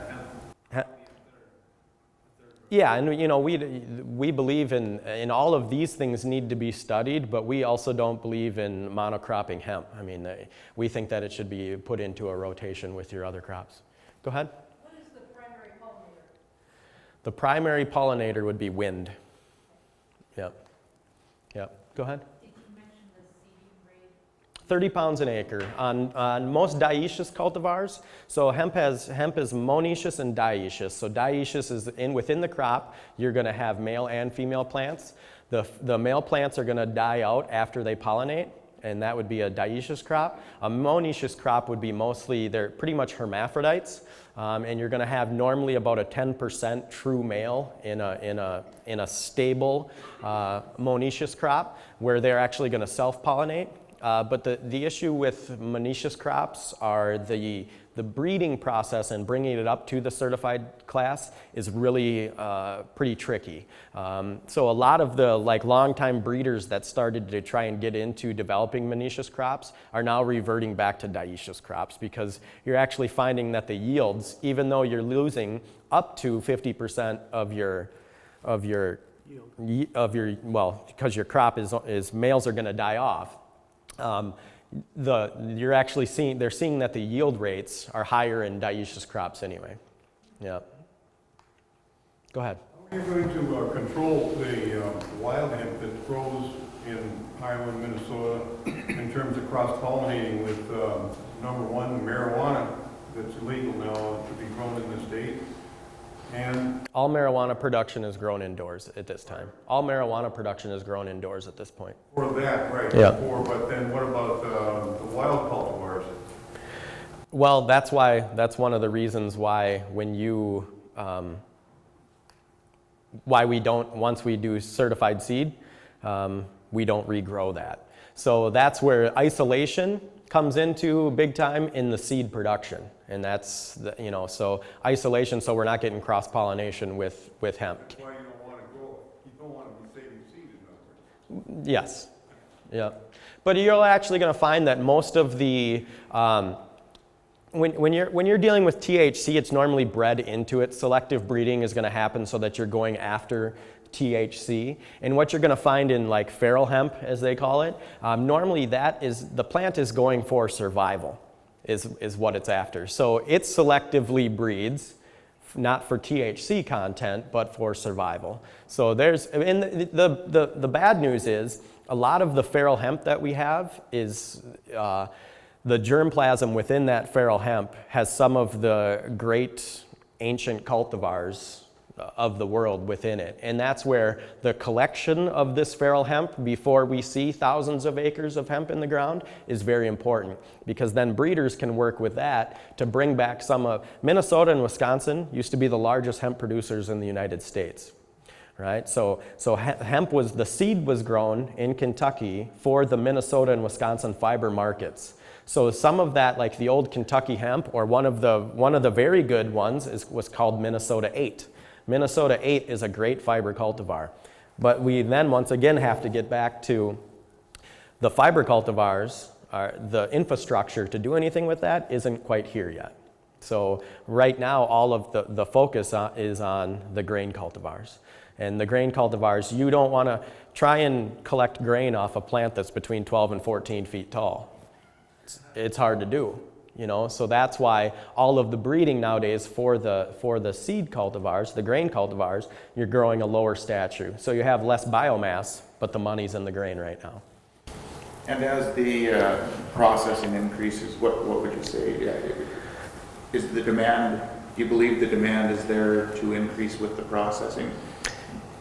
hemp be a third? Yeah, and you know, we believe in all of these things need to be studied, but we also don't believe in monocropping hemp. I mean, we think that it should be put into a rotation with your other crops. Go ahead. What is the primary pollinator? The primary pollinator would be wind. Yep. Yep. Go ahead. Did you mention the seeding rate? 30 pounds an acre on most dioecious cultivars. So hemp is monoecious and dioecious. So dioecious is within the crop. You're going to have male and female plants. The male plants are going to die out after they pollinate, and that would be a dioecious crop. A monoecious crop would be they're pretty much hermaphrodites, and you're going to have normally about a 10% true male in a stable monoecious crop where they're actually going to self-pollinate. But the issue with monoecious crops are the breeding process and bringing it up to the certified class is really pretty tricky. So a lot of the longtime breeders that started to try and get into developing monoecious crops are now reverting back to dioecious crops because you're actually finding that the yields, even though you're losing up to 50% of your because your crop is males are going to die off. They're seeing that the yield rates are higher in dioecious crops anyway. Yeah. Go ahead. How are you going to control the wild hemp that grows in Iowa and Minnesota in terms of cross-pollinating with, number one, marijuana that's illegal now to be grown in the state? And all marijuana production is grown indoors at this time. All marijuana production is grown indoors at this point. for that, right? Yeah. But then what about the wild cultivars? Well, that's one of the reasons why why we don't, once we do certified seed, we don't regrow that. So that's where isolation comes into big time in the seed production. And that's, so isolation, so we're not getting cross-pollination with hemp. That's why you don't want to grow, you don't want to be saving seed in other words. Yes, yeah. But you're actually going to find that most of the, when you're dealing with THC, it's normally bred into it. Selective breeding is going to happen so that you're going after THC. And what you're going to find in feral hemp, as they call it, normally the plant is going for survival, is what it's after. So it selectively breeds, not for THC content, but for survival. So and the bad news is, a lot of the feral hemp that we have is the germplasm within that feral hemp has some of the great ancient cultivars of the world within it. And that's where the collection of this feral hemp before we see thousands of acres of hemp in the ground is very important, because then breeders can work with that to bring back some of Minnesota and Wisconsin used to be the largest hemp producers in the United States. Right? So hemp the seed was grown in Kentucky for the Minnesota and Wisconsin fiber markets. So some of that, like the old Kentucky hemp, or one of the very good ones was called Minnesota 8. Minnesota 8 is a great fiber cultivar. But we then once again have to get back to the fiber cultivars, the infrastructure to do anything with that isn't quite here yet. So right now all of the focus is on the grain cultivars. And the grain cultivars, you don't want to try and collect grain off a plant that's between 12 and 14 feet tall. It's hard to do, so that's why all of the breeding nowadays for the seed cultivars, the grain cultivars, you're growing a lower stature. So you have less biomass, but the money's in the grain right now. And as the processing increases, what would you say? Is the demand, do you believe the demand is there to increase with the processing,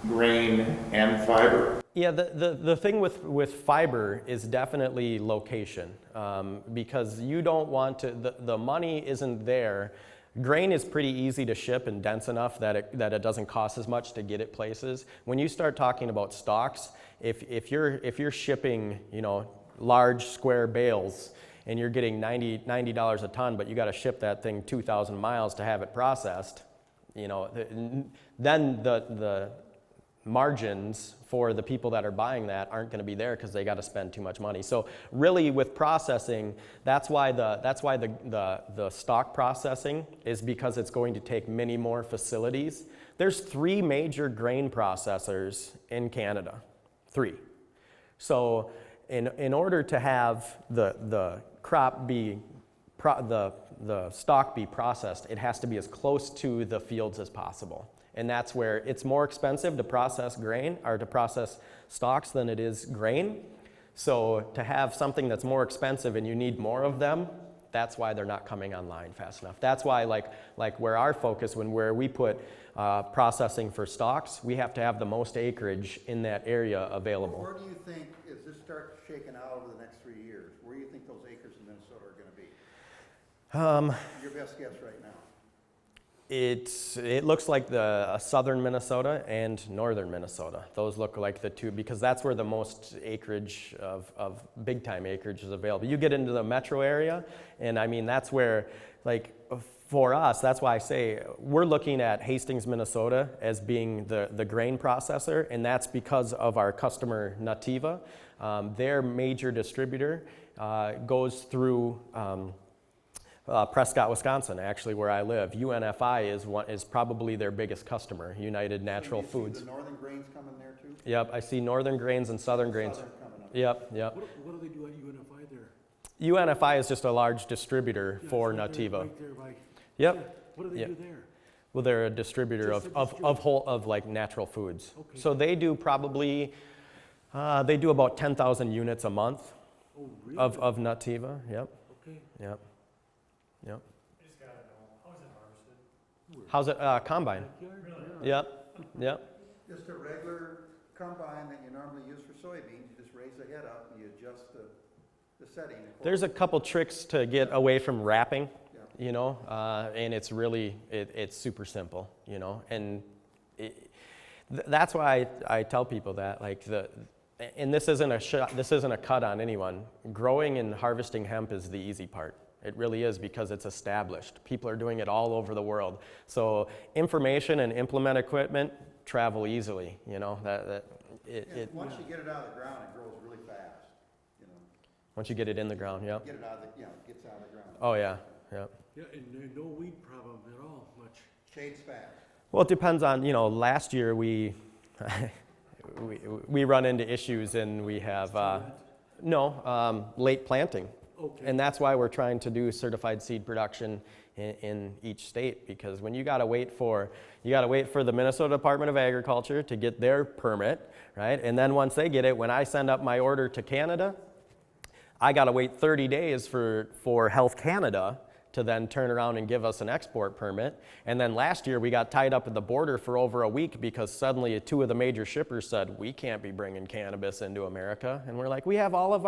grain and fiber? Yeah, the thing with fiber is definitely location, because you don't want to, the money isn't there. Grain is pretty easy to ship and dense enough that it doesn't cost as much to get it places. When you start talking about stocks, if you're shipping, you know, large square bales and you're getting $90 a ton, but you got to ship that thing 2,000 miles to have it processed, you know, then the margins for the people that are buying that aren't going to be there because they got to spend too much money. So really with processing, that's why the stock processing is, because it's going to take many more facilities. There's 3 major grain processors in Canada, 3. So in order to have the crop be the stock be processed, it has to be as close to the fields as possible. And that's where it's more expensive to process grain or to process stocks than it is grain. So to have something that's more expensive and you need more of them, that's why they're not coming online fast enough. That's why like where our focus, where we put processing for stocks, we have to have the most acreage in that area available. Where do you think, as this starts shaking out over the next 3 years, where do you think those acres in Minnesota are going to be? Your best guess right now. It looks like the southern Minnesota and northern Minnesota. Those look like the two, because that's where the most acreage of big time acreage is available. You get into the metro area, and I mean, that's where, like, for us, that's why I say we're looking at Hastings, Minnesota as being the grain processor, and that's because of our customer Nativa. Their major distributor goes through Prescott, Wisconsin, actually, where I live. UNFI is probably their biggest customer, United Natural Foods. The northern grains coming there too? Yep, I see northern grains and southern grains. Southern coming up. Yep. What do they do at UNFI there? UNFI is just a large distributor for it's right there, Nativa. right there by- Yep. Yeah. What do they Yep. do there? Well, they're a distributor Just of like natural foods. Okay. So they do probably they do about 10,000 units a month Oh, really? of Nativa. Yep. Okay. Yep. Yep. I just gotta know, how is it harvested? How's it combine? Backyard? Yep. Yep. Just a regular combine that you normally use for soybeans, you just raise the head up and you adjust the setting. There's a couple tricks to get away from wrapping, Yeah. you know, and it's really, it's super simple, you know, and that's why I tell people that, like, and this isn't a cut on anyone. Growing and harvesting hemp is the easy part. It really is, because it's established. People are doing it all over the world. So information and implement equipment travel easily, you know, Once you get it out of the ground, it grows really fast, you know. once you get it in the ground, yep. Get it out of the, it gets out of the ground. Oh yeah, yep. Yeah, and no weed problem at all, much. Shades fast. Well, it depends on, you know, last year we run into issues, and we have, late planting. Okay. And that's why we're trying to do certified seed production in each state, because when you gotta wait for the Minnesota Department of Agriculture to get their permit, right? And then once they get it, when I send up my order to Canada, I gotta wait 30 days for Health Canada to then turn around and give us an export permit. And then last year we got tied up at the border for over a week because suddenly 2 of the major shippers said, we can't be bringing cannabis into America. And we're like, we have all of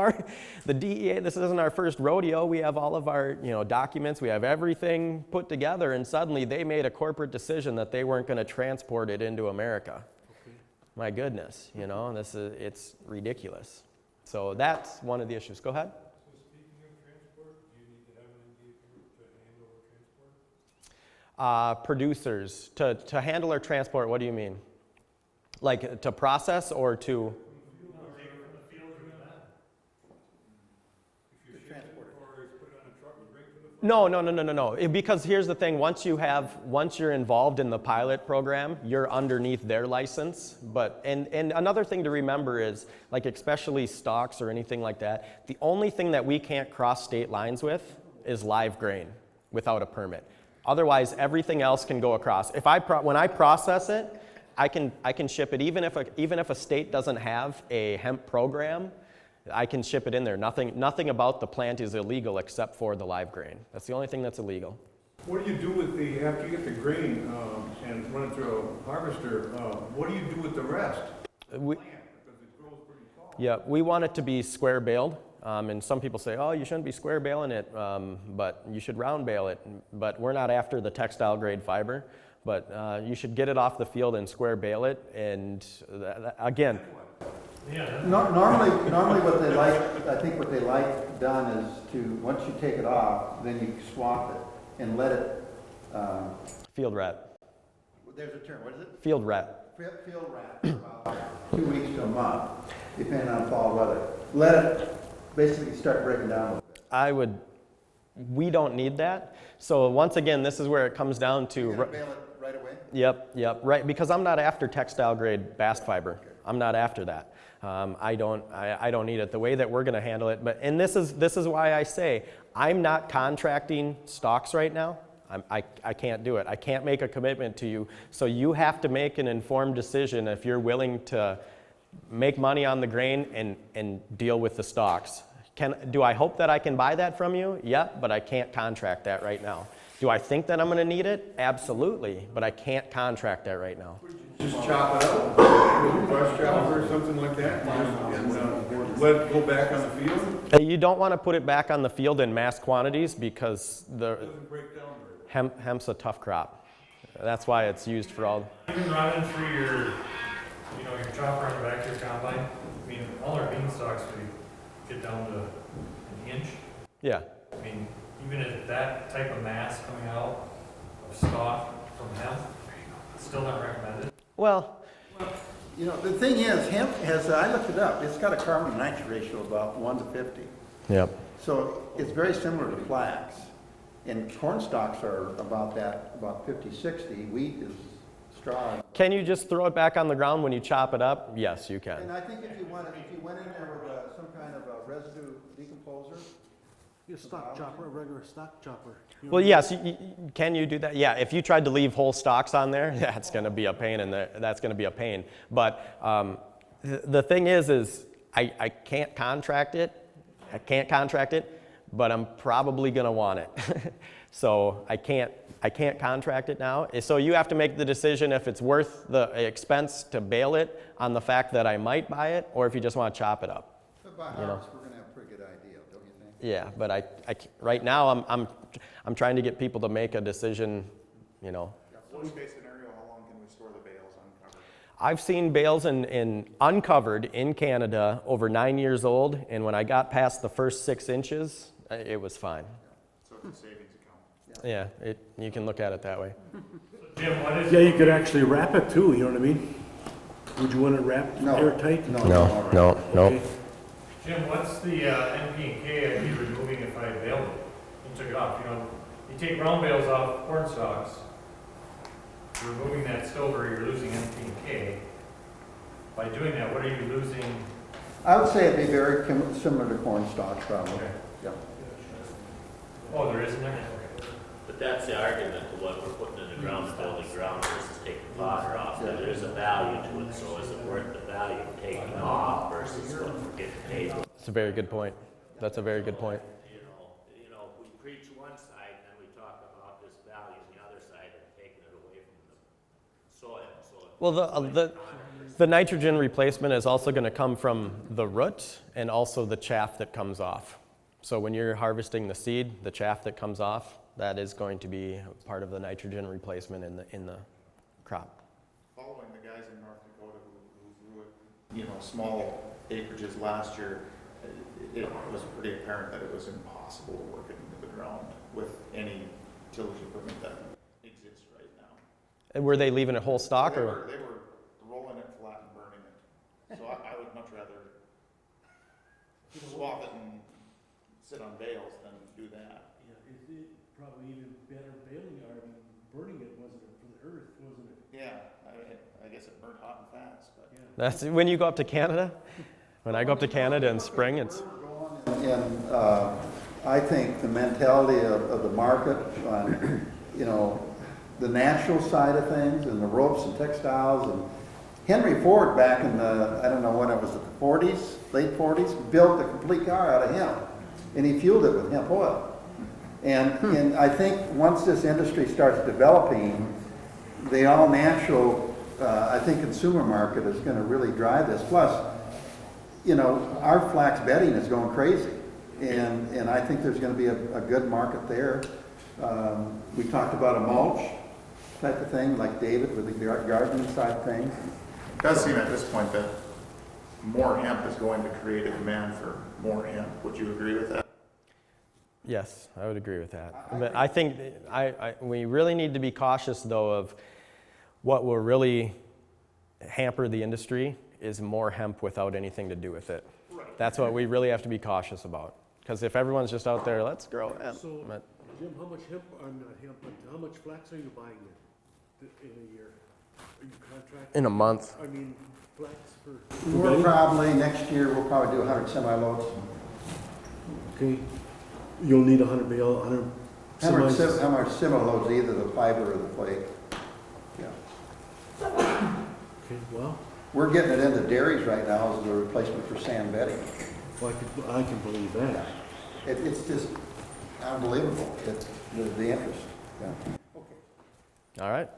the DEA, this isn't our first rodeo, we have all of our, you know, documents, we have everything put together, and suddenly they made a corporate decision that they weren't gonna transport it into America. Okay. My goodness, you know, it's ridiculous. So that's one of the issues. Go ahead. Producers to handle or transport. What do you mean? Like to process or to? No. Because here's the thing: once you're involved in the pilot program, you're underneath their license. But and another thing to remember is, like, especially stocks or anything like that, the only thing that we can't cross state lines with is live grain without a permit. Otherwise, everything else can go across. When I process it, I can ship it even if a state doesn't have a hemp program. I can ship it in there. Nothing about the plant is illegal except for the live grain. That's the only thing that's illegal. What do you do with after you get the grain and run it through a harvester, what do you do with the rest? We, Because it grows pretty tall. yeah, we want it to be square baled. And some people say, oh, you shouldn't be square baling it, but you should round bale it. But we're not after the textile grade fiber. But you should get it off the field and square bale it. And again, Yeah. Normally what they like, I think what they like done is to, once you take it off, then you swap it and let it, field rat. there's a term, what is it? Field rat. Field wrap for about 2 weeks to a month, depending on fall weather. Let it basically start breaking down a little bit. We don't need that. So once again, this is where it comes down to. You're gonna bale it right away? Yep, right, because I'm not after textile grade bast fiber. I'm not after that. I don't need it the way that we're going to handle it. And this is why I say I'm not contracting stocks right now. I can't do it. I can't make a commitment to you. So you have to make an informed decision if you're willing to make money on the grain and deal with the stocks. Do I hope that I can buy that from you? Yep, but I can't contract that right now. Do I think that I'm going to need it? Absolutely, but I can't contract that right now. Just chop it up with a brush chopper or something like that and let it go back on the field? You don't want to put it back on the field in mass quantities because It doesn't break down very well. hemp's a tough crop. That's why it's used for all. Even running through your chopper on the back of your combine, I mean, all our bean stalks, we get down to an inch. Yeah. I mean, even at that type of mass coming out of stalk from hemp, it's still not recommended. Well, You know, the thing is, hemp has, I looked it up, it's got a carbon to nitrogen ratio of about 1 to 50. yep. So it's very similar to flax. And corn stalks are about that, about 50, 60. Wheat is straw. Can you just throw it back on the ground when you chop it up? Yes, you And can. I think if you went in there with some kind of a residue decomposer. A stock chopper, a regular stock chopper. Well, yes. Can you do that? Yeah. If you tried to leave whole stalks on there, that's going to be a pain, and that's going to be a pain. But the thing is I can't contract it. I can't contract it, but I'm probably going to want it. So I can't contract it now. So you have to make the decision if it's worth the expense to bale it on the fact that I might buy it, or if you just want to chop it up. But by harvest, we're gonna have a pretty good idea, don't you think? Yeah, but right now I'm trying to get people to make a decision, you know. Worst case scenario, how long can we store the bales uncovered? I've seen bales in uncovered in Canada over 9 years old, and when I got past the first 6 inches, it was fine. So it's a savings account. Yeah, you can look at it that way. Jim, what is? Yeah, you could actually wrap it too, you know what I mean? Would you want it wrapped No. airtight? No. Okay. Jim, what's the NP and K I'd be removing if I baled it and took it off? You take round bales off corn stalks, you're removing that silver, you're losing NP and K. By doing that, what are you losing? I would say it'd be very similar to corn stalks, probably. Okay. Yeah. Oh, there isn't there? But that's the argument to what we're putting in the ground, building ground versus taking fodder off. There is a value to it, so is it worth the value of taking off versus what we're getting paid? It's a very good point. That's a very good point. You know, we preach one side, and then we talk about this value on the other side and taking it away from the soil. So Well, the nitrogen replacement is also going to come from the root and also the chaff that comes off. So when you're harvesting the seed, the chaff that comes off, that is going to be part of the nitrogen replacement in the crop. Following the guys in North Dakota who grew it, small acreages last year, it was pretty apparent that it was impossible to work it into the ground with any tillage equipment that exists right now. And were they leaving it whole stock They or? were rolling it flat and burning it. So I would much rather swap it and sit on bales than do that. Yeah, is it probably even better baling yard than burning it, wasn't it, from the earth, wasn't it? Yeah, I guess it burnt hot and fast, but. Yeah. That's when you go up to Canada. When I go up to Canada in spring, it's And I think the mentality of the market on, the natural side of things and the ropes and textiles and Henry Ford back in the, I don't know when it was, the 40s, late 40s, built a complete car out of hemp, and he fueled it with hemp oil. And I think once this industry starts developing, the all-natural, I think consumer market is going to really drive this. Plus, you know, our flax bedding is going crazy, and I think there's going to be a good market there. We talked about a mulch type of thing, like David with the gardening side thing. It does seem at this point that more hemp is going to create a demand for more hemp. Would you agree with that? Yes, I would agree with that. But I think we really need to be cautious, though, of what will really hamper the industry is more hemp without anything to do with it. Right. That's what we really have to be cautious about. Because if everyone's just out there, let's grow hemp. So, But Jim, how much hemp, or not hemp, but how much flax are you buying in a year? Are you contracted? in a month, I mean, flax for. We're probably, next year, we'll probably do 100 semi-loads. Okay, you'll need 100 bale, 100 semis. How much semi-loads, either the fiber or the flake. Yeah. Okay, well, We're getting it into dairies right now as a replacement for sand bedding. I can believe that. It's just unbelievable, the interest. Yeah. all right?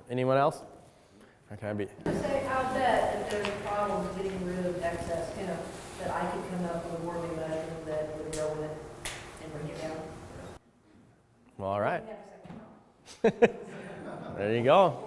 Anyone else? Okay, Say, I'll bet if there's a problem getting rid of excess hemp, that I could come up with a working measure that would go with it and bring it down. well, all right. We have a second round. There you go.